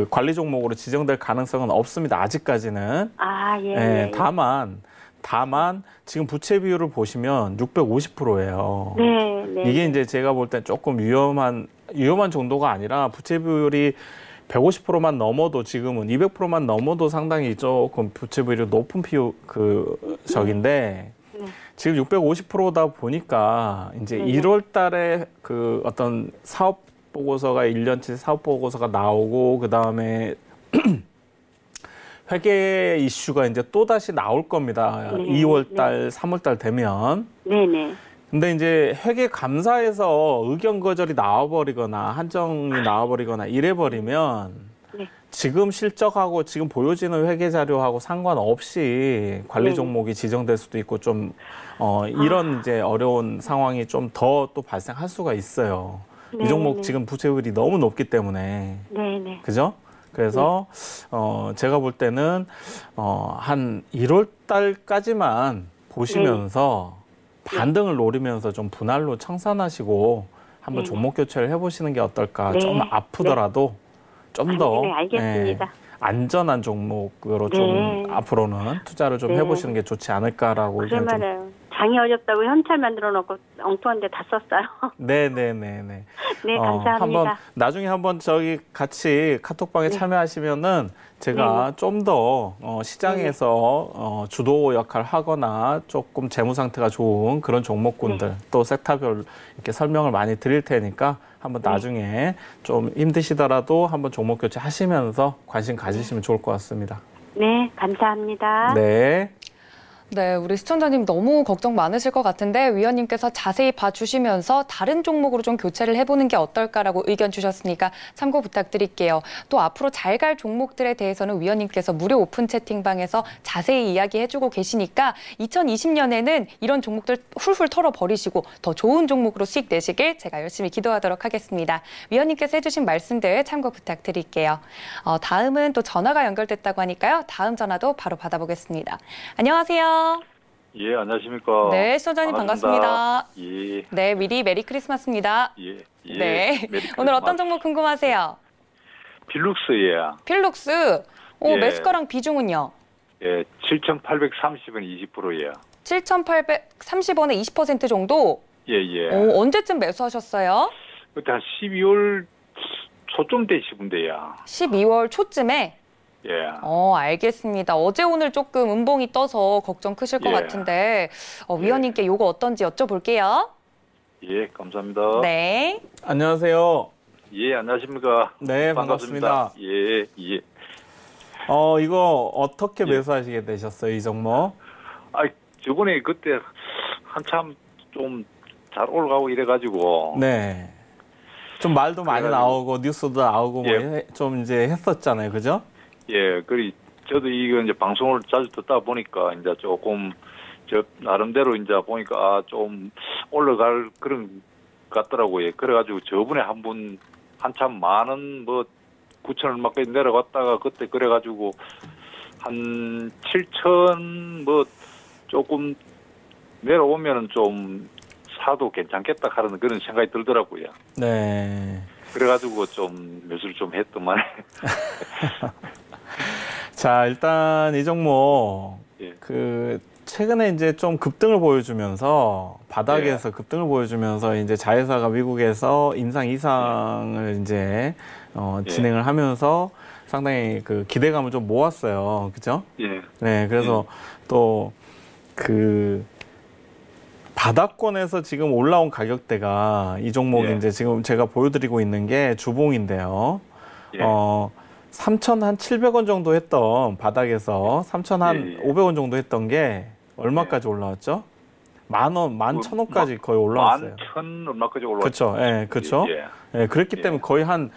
관리 종목으로 지정될 가능성은 없습니다. 아직까지는. 예. 네, 다만 지금 부채 비율을 보시면 650%예요. 네, 네. 이게 이제 제가 볼 때 조금 위험한 정도가 아니라 부채 비율이 150%만 넘어도 지금은 200%만 넘어도 상당히 조금 부채 비율이 높은 적인데 네. 지금 650%다 보니까 이제 네. 1월 달에 그 어떤 사업 보고서가 1년치 사업 보고서가 나오고 그다음에 회계 이슈가 이제 또 다시 나올 겁니다. 네. 2월 달, 3월 달 되면. 네네. 근데 이제 회계 감사에서 의견 거절이 나와버리거나 한정이 나와버리거나 이래버리면 네. 지금 실적하고 지금 보여지는 회계 자료하고 상관없이 관리 종목이 지정될 수도 있고 좀 이런 이제 어려운 상황이 좀 더 또 발생할 수가 있어요. 이 종목 지금 부채율이 너무 높기 때문에. 네네. 그죠? 그래서 제가 볼 때는 한 1월 달까지만 보시면서 반등을 노리면서 좀 분할로 청산하시고 한번 종목 교체를 해보시는 게 어떨까. 좀 아프더라도 좀 더 알겠습니다. 안전한 종목으로 좀 앞으로는 투자를 좀 해보시는 게 좋지 않을까라고. 그러면은 장이 어렵다고 현찰 만들어 놓고 엉뚱한 데 다 썼어요. 네네네네. 네, 감사합니다. 나중에 한번 저기 같이 카톡방에 참여하시면은 제가 좀 더 시장에서 주도 역할을 하거나 조금 재무 상태가 좋은 그런 종목군들 또 섹터별 이렇게 설명을 많이 드릴 테니까 한번 나중에 좀 힘드시더라도 한번 종목 교체 하시면서 관심 가지시면 좋을 것 같습니다. 네, 감사합니다. 네. 네, 우리 시청자님 너무 걱정 많으실 것 같은데 위원님께서 자세히 봐주시면서 다른 종목으로 좀 교체를 해보는 게 어떨까라고 의견 주셨으니까 참고 부탁드릴게요. 또 앞으로 잘 갈 종목들에 대해서는 위원님께서 무료 오픈 채팅방에서 자세히 이야기해주고 계시니까 2020년에는 이런 종목들 훌훌 털어버리시고 더 좋은 종목으로 수익 내시길 제가 열심히 기도하도록 하겠습니다. 위원님께서 해주신 말씀들 참고 부탁드릴게요. 다음은 또 전화가 연결됐다고 하니까요. 다음 전화도 바로 받아보겠습니다. 안녕하세요. 예, 안녕하십니까. 네, 시청자님 반갑습니다. 예. 네, 미리 메리 크리스마스입니다. 예. 네. 오늘 어떤 종목 궁금하세요? 필룩스예요. 필룩스. 예. 매수가랑 비중은요? 예, 7,830원 20%예요. 7,830원에 20% 정도? 예, 예. 언제쯤 매수하셨어요? 그때 한 12월 초쯤 되시군데요. 12월 초쯤에? 예. 알겠습니다. 어제 오늘 조금 음봉이 떠서 걱정 크실 것 같은데 위원님께 요거 어떤지 여쭤볼게요. 예, 감사합니다. 네. 안녕하세요. 예, 안녕하십니까. 네, 반갑습니다. 예, 예. 이거 어떻게 매수하시게 되셨어요, 이 종목? 저번에 그때 한참 좀 잘 올라가고 이래가지고. 네. 좀 말도 많이 나오고 뉴스도 나오고 좀 이제 했었잖아요, 그죠? 예, 저도 이거 이제 방송을 자주 듣다 보니까 이제 조금 나름대로 이제 보니까 좀 올라갈 그런 것 같더라고요. 그래가지고 저번에 한참 많은 9천 얼마까지 내려갔다가 그때 그래가지고 한 7천 뭐 조금 내려오면은 좀 사도 괜찮겠다 하는 그런 생각이 들더라고요. 네. 그래가지고 좀 매수를 좀 했더만. 자, 일단 이 종목 예. 그 최근에 이제 좀 급등을 보여주면서 바닥에서 급등을 보여주면서 이제 자회사가 미국에서 인상 이상을 이제 진행을 하면서 상당히 그 기대감을 좀 모았어요. 그죠? 예. 네, 그래서 또 그 바닥권에서 지금 올라온 가격대가 이 종목이 이제 지금 제가 보여드리고 있는 게 주봉인데요. 3,700원 정도 했던 바닥에서 3,500원 정도 했던 게 얼마까지 올라왔죠? 10,000원, 11,000원까지 거의 올라왔어요. 11,000 얼마까지 올라왔죠? 그렇죠. 예, 그렇죠. 예, 그랬기 때문에 거의 한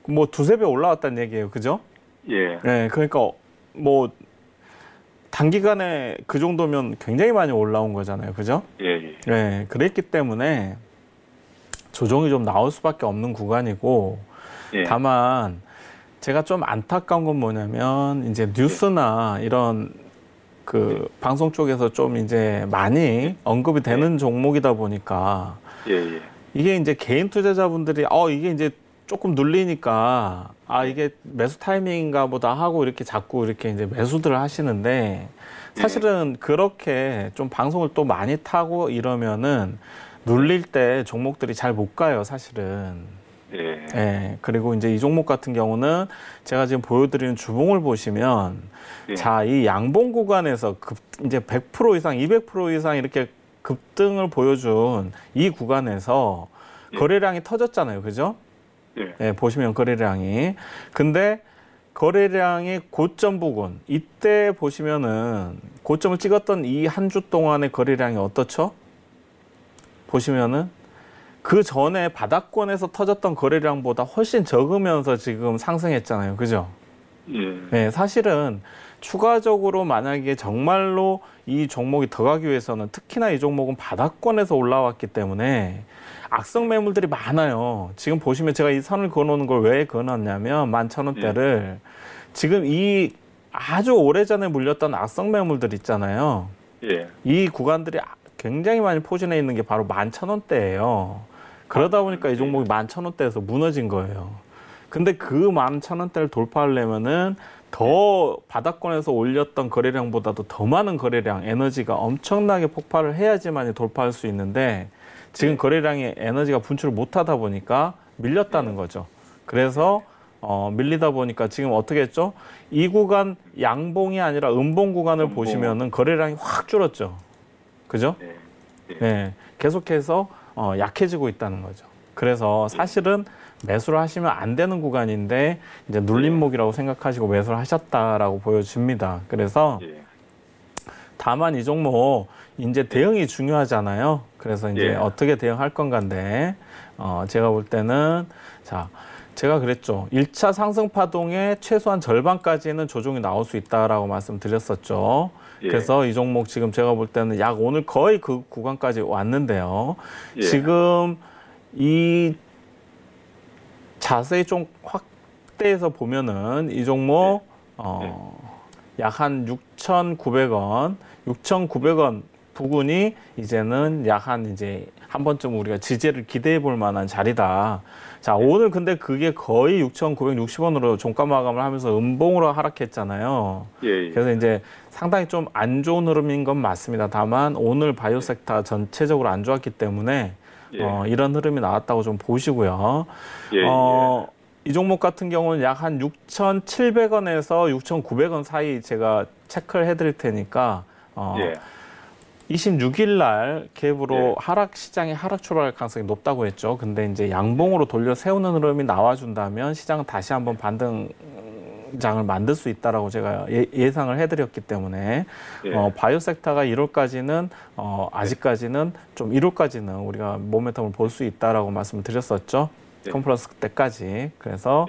뭐 두세 배 올라왔다는 얘기예요. 그죠? 예. 예, 그러니까 뭐 단기간에 그 정도면 굉장히 많이 올라온 거잖아요. 그죠? 예. 예, 그랬기 때문에 조정이 좀 나올 수밖에 없는 구간이고 다만 제가 좀 안타까운 건 뭐냐면 이제 뉴스나 이런 그 방송 쪽에서 좀 이제 많이 언급이 되는 종목이다 보니까 이게 이제 개인 투자자분들이 이게 이제 조금 눌리니까 이게 매수 타이밍인가 보다 하고 이렇게 자꾸 이렇게 이제 매수들을 하시는데 사실은 그렇게 좀 방송을 또 많이 타고 이러면은 눌릴 때 종목들이 잘 못 가요, 사실은. 예. 그리고 이제 이 종목 같은 경우는 제가 지금 보여드리는 주봉을 보시면 자, 이 양봉 구간에서 이제 100% 이상, 200% 이상 이렇게 급등을 보여준 이 구간에서 거래량이 터졌잖아요. 그죠? 예, 보시면 거래량이. 근데 거래량이 고점 부근, 이때 보시면은 고점을 찍었던 이 한 주 동안의 거래량이 어떻죠? 보시면은 그 전에 바닥권에서 터졌던 거래량보다 훨씬 적으면서 지금 상승했잖아요. 그죠? 네, 사실은 추가적으로 만약에 정말로 이 종목이 더 가기 위해서는 특히나 이 종목은 바닥권에서 올라왔기 때문에 악성 매물들이 많아요. 지금 보시면 제가 이 선을 그어놓는 걸 왜 그어놨냐면 11,000원대를 지금 이 아주 오래전에 물렸던 악성 매물들 있잖아요. 이 구간들이 굉장히 많이 포진해 있는 게 바로 11,000원대예요. 그러다 보니까 이 종목이 11,000원대에서 무너진 거예요. 근데 그 11,000원대를 돌파하려면은 더 바닥권에서 올렸던 거래량보다도 더 많은 거래량, 에너지가 엄청나게 폭발을 해야지만 돌파할 수 있는데 지금 거래량이 에너지가 분출을 못하다 보니까 밀렸다는 거죠. 그래서 밀리다 보니까 지금 어떻게 했죠? 이 구간 양봉이 아니라 음봉 구간을 보시면은 거래량이 확 줄었죠. 그죠? 네, 계속해서 약해지고 있다는 거죠. 그래서 사실은 매수를 하시면 안 되는 구간인데 이제 눌림목이라고 생각하시고 매수를 하셨다라고 보여집니다. 그래서 다만 이 종목 이제 대응이 중요하잖아요. 그래서 이제 어떻게 대응할 건가인데 제가 볼 때는 자, 제가 그랬죠. 1차 상승 파동의 최소한 절반까지는 조정이 나올 수 있다라고 말씀드렸었죠. 그래서 이 종목 지금 제가 볼 때는 약 오늘 거의 그 구간까지 왔는데요. 지금 이 자세히 좀 확대해서 보면은 이 종목 약 한 6,900원, 6,900원 부근이 이제는 약 한 번쯤 우리가 지지를 기대해 볼 만한 자리다. 자, 오늘 근데 그게 거의 6,960원으로 종가 마감을 하면서 음봉으로 하락했잖아요. 그래서 이제 상당히 좀 안 좋은 흐름인 건 맞습니다. 다만 오늘 바이오 섹터 전체적으로 안 좋았기 때문에 이런 흐름이 나왔다고 좀 보시고요. 이 종목 같은 경우는 약 한 6,700원에서 6,900원 사이 제가 체크를 해드릴 테니까 26일 날 갭으로 시장이 하락 출발할 가능성이 높다고 했죠. 근데 이제 양봉으로 돌려 세우는 흐름이 나와준다면 시장은 다시 한번 반등장을 만들 수 있다라고 제가 예상을 해드렸기 때문에 바이오 섹터가 1월까지는 아직까지는 좀 1월까지는 우리가 모멘텀을 볼 수 있다라고 말씀을 드렸었죠. 컨퍼런스 때까지. 그래서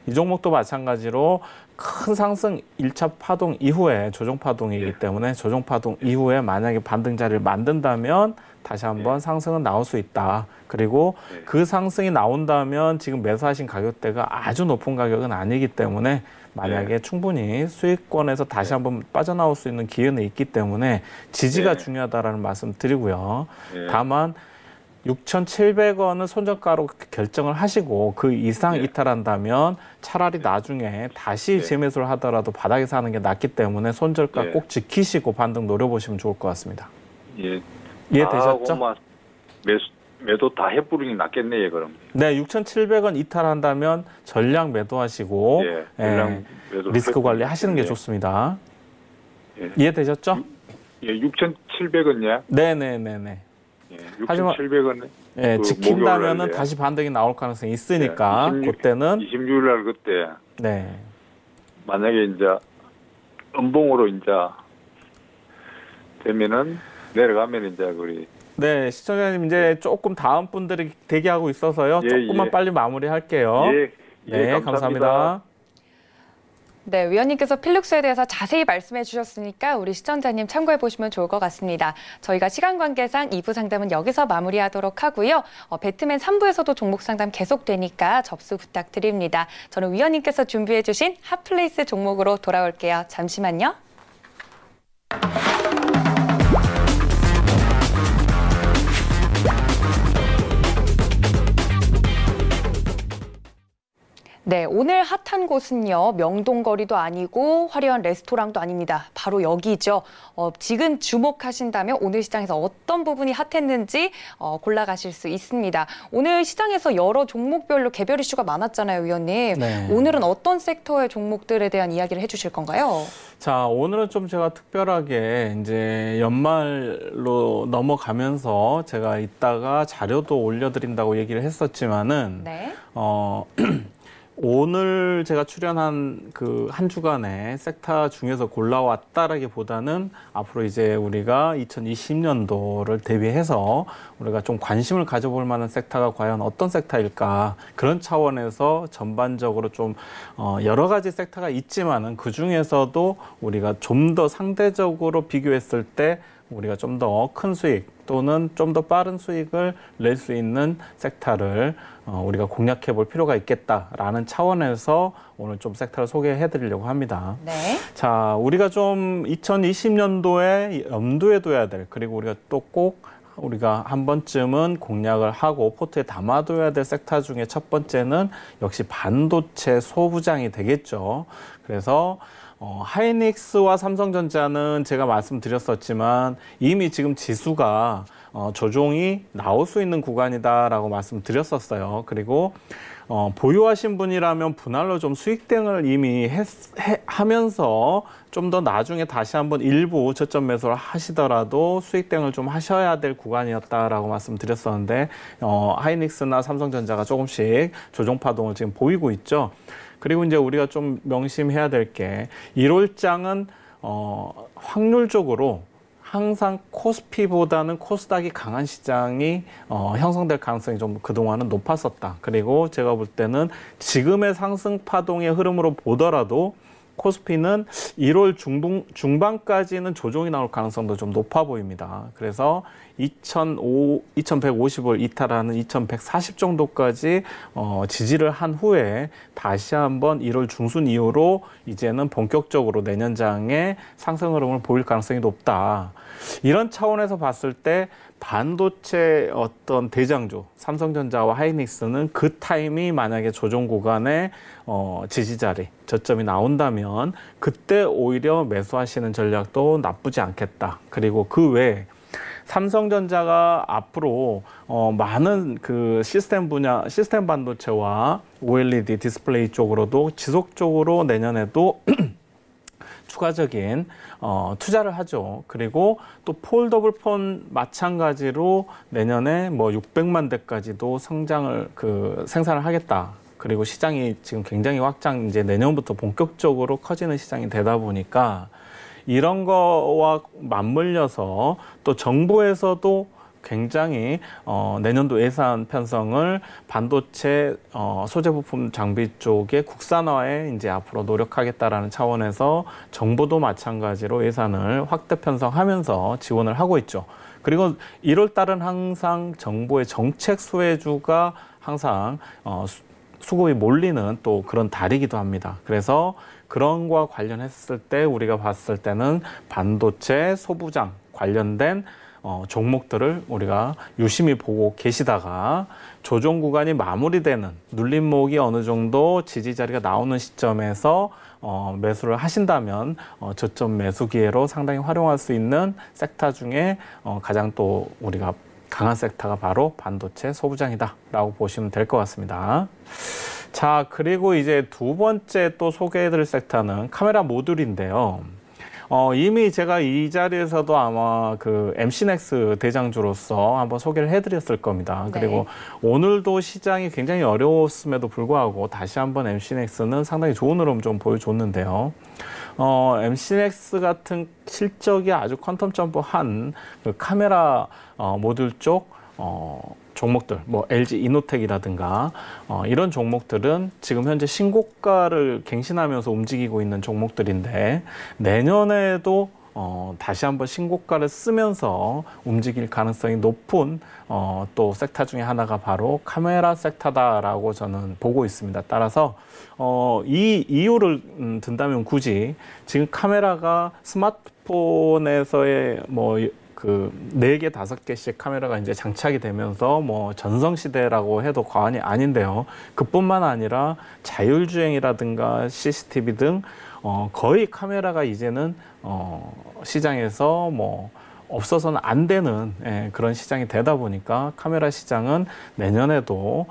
이 종목도 마찬가지로 큰 상승 1차 파동 이후에 조정 파동이기 때문에 조정 파동 이후에 만약에 반등 자리를 만든다면 다시 한번 상승은 나올 수 있다. 그리고 그 상승이 나온다면 지금 매수하신 가격대가 아주 높은 가격은 아니기 때문에 만약에 충분히 수익권에서 다시 한번 빠져나올 수 있는 기회는 있기 때문에 지지가 중요하다라는 말씀 드리고요. 다만 6,700원은 손절가로 결정을 하시고 그 이상 이탈한다면 차라리 나중에 다시 재매수를 하더라도 바닥에서 하는 게 낫기 때문에 손절가 꼭 지키시고 반등 노려보시면 좋을 것 같습니다. 이해되셨죠? 매도 다 해부르는 게 낫겠네요, 그럼. 네, 6,700원 이탈한다면 전량 매도하시고 전량 매도 리스크 관리 하시는 게 좋습니다. 이해되셨죠? 6,700원이야? 네네네네. 6,700원. 그 지킨다면은 다시 반등이 나올 가능성이 있으니까 그때는 26일 날 그때. 네. 만약에 이제 음봉으로 이제 되면은 내려가면 이제 우리. 네, 시청자님 이제 조금 다음 분들이 대기하고 있어서요. 조금만 빨리 마무리할게요. 네, 감사합니다. 네, 위원님께서 필룩스에 대해서 자세히 말씀해 주셨으니까 우리 시청자님 참고해 보시면 좋을 것 같습니다. 저희가 시간 관계상 2부 상담은 여기서 마무리하도록 하고요. 배트맨 3부에서도 종목 상담 계속되니까 접수 부탁드립니다. 저는 위원님께서 준비해 주신 핫플레이스 종목으로 돌아올게요. 잠시만요. 네, 오늘 핫한 곳은요. 명동거리도 아니고 화려한 레스토랑도 아닙니다. 바로 여기죠. 지금 주목하신다면 오늘 시장에서 어떤 부분이 핫했는지 골라가실 수 있습니다. 오늘 시장에서 여러 종목별로 개별 이슈가 많았잖아요, 위원님. 네. 오늘은 어떤 섹터의 종목들에 대한 이야기를 해주실 건가요? 자, 오늘은 좀 제가 특별하게 이제 연말로 넘어가면서 제가 이따가 자료도 올려드린다고 얘기를 했었지만은 오늘 제가 출연한 그 한 주간의 섹터 중에서 골라왔다라기보다는 앞으로 이제 우리가 2020년도를 대비해서 우리가 좀 관심을 가져볼 만한 섹터가 과연 어떤 섹터일까, 그런 차원에서 전반적으로 좀 여러 가지 섹터가 있지만은 그 중에서도 우리가 좀 더 상대적으로 비교했을 때 우리가 좀 더 큰 수익 또는 좀 더 빠른 수익을 낼 수 있는 섹터를 우리가 공략해 볼 필요가 있겠다라는 차원에서 오늘 좀 섹터를 소개해 드리려고 합니다. 네. 자, 우리가 좀 2020년도에 염두에 둬야 될, 그리고 우리가 또 꼭 우리가 한 번쯤은 공략을 하고 포트에 담아둬야 될 섹터 중에 첫 번째는 역시 반도체 소부장이 되겠죠. 그래서 하이닉스와 삼성전자는 제가 말씀드렸었지만 이미 지금 지수가 조정이 나올 수 있는 구간이다라고 말씀드렸었어요. 그리고 보유하신 분이라면 분할로 좀 수익 대응을 이미 하면서 좀 더 나중에 다시 한번 일부 저점 매수를 하시더라도 수익 대응을 좀 하셔야 될 구간이었다라고 말씀드렸었는데 하이닉스나 삼성전자가 조금씩 조정 파동을 지금 보이고 있죠. 그리고 이제 우리가 좀 명심해야 될 게 1월장은 확률적으로 항상 코스피보다는 코스닥이 강한 시장이 형성될 가능성이 좀 그동안은 높았었다. 그리고 제가 볼 때는 지금의 상승 파동의 흐름으로 보더라도 코스피는 1월 중반까지는 조정이 나올 가능성도 좀 높아 보입니다. 그래서 2150을 이탈하는 2140 정도까지 지지를 한 후에 다시 한번 1월 중순 이후로 이제는 본격적으로 내년장에 상승 흐름을 보일 가능성이 높다. 이런 차원에서 봤을 때 반도체 어떤 대장주 삼성전자와 하이닉스는 그 타임이 만약에 조정 구간에 지지 자리, 저점이 나온다면 그때 오히려 매수하시는 전략도 나쁘지 않겠다. 그리고 그 외에 삼성전자가 앞으로 많은 그 시스템 반도체와 OLED 디스플레이 쪽으로도 지속적으로 내년에도 추가적인 투자를 하죠. 그리고 또 폴더블 폰 마찬가지로 내년에 뭐 600만 대까지도 생산을 하겠다. 그리고 시장이 지금 굉장히 확장, 이제 내년부터 본격적으로 커지는 시장이 되다 보니까 이런 거와 맞물려서 또 정부에서도 굉장히 내년도 예산 편성을 반도체 소재 부품 장비 쪽의 국산화에 이제 앞으로 노력하겠다라는 차원에서 정부도 마찬가지로 예산을 확대 편성하면서 지원을 하고 있죠. 그리고 1월 달은 항상 정부의 정책 수혜주가 항상 수급이 몰리는 또 그런 달이기도 합니다. 그래서 그런 거와 관련했을 때 우리가 봤을 때는 반도체, 소부장 관련된 종목들을 우리가 유심히 보고 계시다가 조정 구간이 마무리되는 눌림목이 어느 정도 지지 자리가 나오는 시점에서 매수를 하신다면 저점 매수 기회로 상당히 활용할 수 있는 섹터 중에 가장 또 우리가 강한 섹터가 바로 반도체 소부장이다라고 보시면 될 것 같습니다. 자, 그리고 이제 두 번째 또 소개해드릴 섹터는 카메라 모듈인데요. 이미 제가 이 자리에서도 아마 그 MC넥스 대장주로서 한번 소개를 해드렸을 겁니다. 네. 그리고 오늘도 시장이 굉장히 어려웠음에도 불구하고 다시 한번 MC넥스는 상당히 좋은 흐름 좀 보여줬는데요. MC넥스 같은 실적이 아주 퀀텀 점프한 그 카메라 모듈 쪽 종목들, 뭐 LG 이노텍이라든가 이런 종목들은 지금 현재 신고가를 갱신하면서 움직이고 있는 종목들인데 내년에도 다시 한번 신고가를 쓰면서 움직일 가능성이 높은 또 섹터 중에 하나가 바로 카메라 섹터다라고 저는 보고 있습니다. 따라서 이 이유를 든다면 굳이 지금 카메라가 스마트폰에서의 뭐 그 4개, 5개씩 카메라가 이제 장착이 되면서 뭐 전성시대라고 해도 과언이 아닌데요. 그뿐만 아니라 자율주행이라든가 CCTV 등 거의 카메라가 이제는 시장에서 뭐 없어서는 안 되는 그런 시장이 되다 보니까 카메라 시장은 내년에도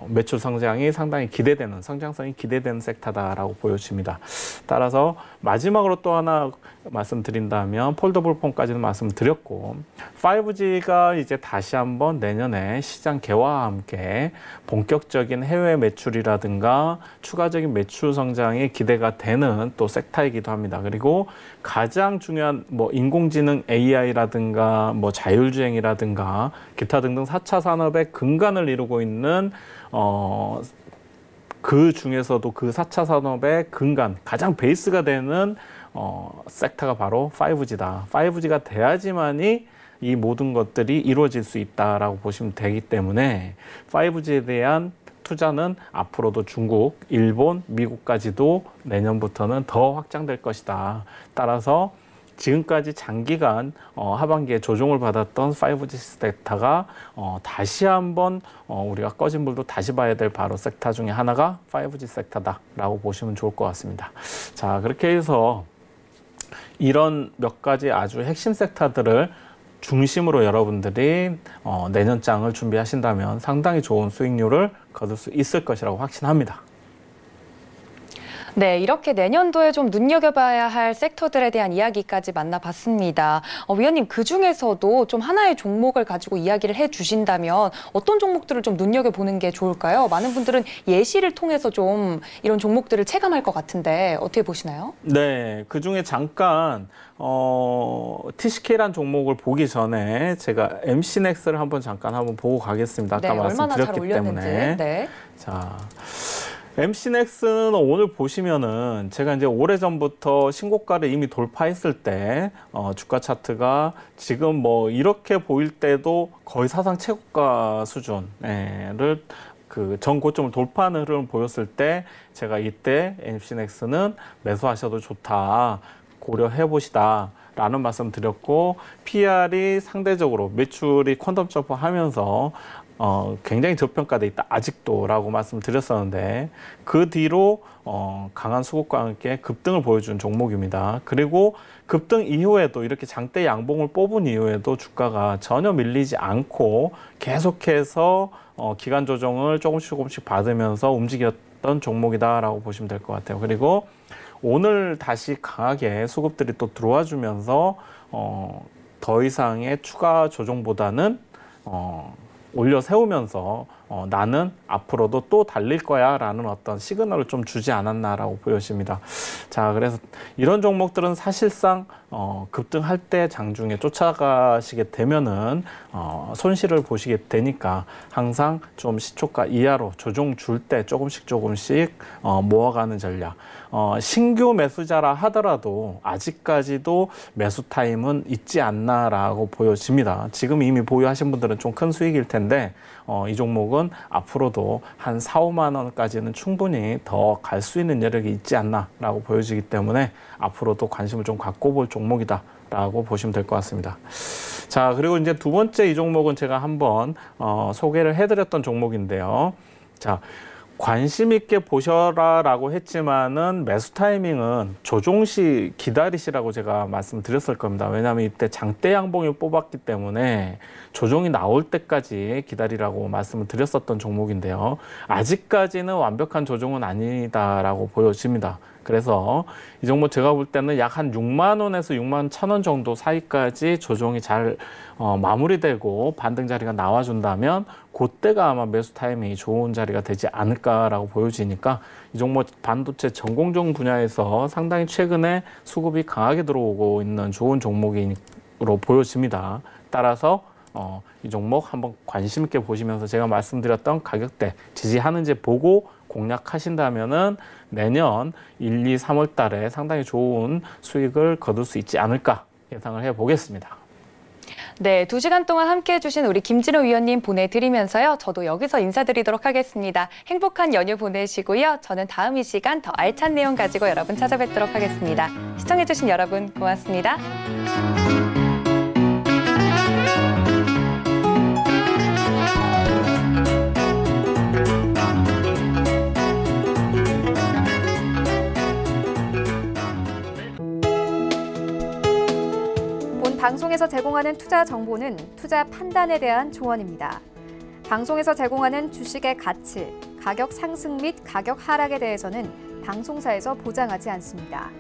매출 성장이 상당히 기대되는, 성장성이 기대되는 섹터다라고 보여집니다. 따라서 마지막으로 또 하나 말씀드린다면 폴더블 폰까지는 말씀드렸고 5G가 이제 다시 한번 내년에 시장 개화와 함께 본격적인 해외 매출이라든가 추가적인 매출 성장이 기대가 되는 또 섹터이기도 합니다. 그리고 가장 중요한 뭐 인공지능 AI라든가 뭐 자율주행이라든가 기타 등등 4차 산업의 근간을 이루고 있는 그 중에서도 그 4차 산업의 근간, 가장 베이스가 되는 섹터가 바로 5G다. 5G가 돼야지만이 이 모든 것들이 이루어질 수 있다라고 보시면 되기 때문에 5G에 대한 투자는 앞으로도 중국, 일본, 미국까지도 내년부터는 더 확장될 것이다. 따라서 지금까지 장기간 하반기에 조정을 받았던 5G 섹터가 다시 한번 우리가 꺼진 불도 다시 봐야 될 바로 섹터 중에 하나가 5G 섹터다라고 보시면 좋을 것 같습니다. 자, 그렇게 해서 이런 몇 가지 아주 핵심 섹터들을 중심으로 여러분들이 내년장을 준비하신다면 상당히 좋은 수익률을 거둘 수 있을 것이라고 확신합니다. 네, 이렇게 내년도에 좀 눈여겨봐야 할 섹터들에 대한 이야기까지 만나봤습니다. 위원님, 그중에서도 좀 하나의 종목을 가지고 이야기를 해주신다면 어떤 종목들을 좀 눈여겨보는 게 좋을까요? 많은 분들은 예시를 통해서 좀 이런 종목들을 체감할 것 같은데 어떻게 보시나요? 네, 그중에 잠깐 TCK라는 종목을 보기 전에 제가 MC넥스를 한번 보고 가겠습니다. 아까 네, 얼마나 잘 말씀드렸기 올렸는지. 때문에. 네. 자, MC넥스는 오늘 보시면은 제가 이제 오래전부터 신고가를 이미 돌파했을 때 주가 차트가 지금 뭐 이렇게 보일 때도 거의 사상 최고가 수준을 그 전 고점을 돌파하는 흐름을 보였을 때 제가 이때 MC넥스는 매수하셔도 좋다, 고려해 보시다 라는 말씀 드렸고, PR이 상대적으로 매출이 퀀텀 점프하면서 굉장히 저평가돼 있다 아직도라고 말씀드렸었는데 그 뒤로 강한 수급과 함께 급등을 보여준 종목입니다. 그리고 급등 이후에도 이렇게 장대 양봉을 뽑은 이후에도 주가가 전혀 밀리지 않고 계속해서 기간 조정을 조금씩 받으면서 움직였던 종목이다라고 보시면 될 것 같아요. 그리고 오늘 다시 강하게 수급들이 또 들어와 주면서 더 이상의 추가 조정보다는 올려 세우면서 나는 앞으로도 또 달릴 거야 라는 어떤 시그널을 좀 주지 않았나라고 보여집니다. 자, 그래서 이런 종목들은 사실상 급등할 때 장중에 쫓아가시게 되면은 손실을 보시게 되니까 항상 좀 시초가 이하로 조정 줄 때 조금씩 모아가는 전략. 신규 매수자라 하더라도 아직까지도 매수 타임은 있지 않나라고 보여집니다. 지금 이미 보유하신 분들은 좀 큰 수익일 텐데 이 종목은 앞으로도 한 4, 5만 원까지는 충분히 더 갈 수 있는 여력이 있지 않나라고 보여지기 때문에 앞으로도 관심을 좀 갖고 볼 종목이다라고 보시면 될 것 같습니다. 자, 그리고 이제 두 번째 이 종목은 제가 한번 소개를 해드렸던 종목인데요. 자, 관심 있게 보셔라라고 했지만은 매수 타이밍은 조정 시 기다리시라고 제가 말씀드렸을 겁니다. 왜냐하면 이때 장대 양봉을 뽑았기 때문에 조정이 나올 때까지 기다리라고 말씀을 드렸었던 종목인데요. 아직까지는 완벽한 조정은 아니다라고 보여집니다. 그래서 이 종목 제가 볼 때는 약 한 6만 원에서 6만 1천 원 정도 사이까지 조정이 잘 마무리되고 반등 자리가 나와준다면 그때가 아마 매수 타이밍이 좋은 자리가 되지 않을까라고 보여지니까 이 종목 반도체 전공정 분야에서 상당히 최근에 수급이 강하게 들어오고 있는 좋은 종목으로 보여집니다. 따라서 이 종목 한번 관심 있게 보시면서 제가 말씀드렸던 가격대 지지하는지 보고 공략하신다면은 내년 1, 2, 3월 달에 상당히 좋은 수익을 거둘 수 있지 않을까 예상을 해보겠습니다. 네, 2시간 동안 함께해 주신 우리 김진우 위원님 보내드리면서요. 저도 여기서 인사드리도록 하겠습니다. 행복한 연휴 보내시고요. 저는 다음 이 시간 더 알찬 내용 가지고 여러분 찾아뵙도록 하겠습니다. 시청해 주신 여러분 고맙습니다. 방송에서 제공하는 투자 정보는 투자 판단에 대한 조언입니다. 방송에서 제공하는 주식의 가치, 가격 상승 및 가격 하락에 대해서는 방송사에서 보장하지 않습니다.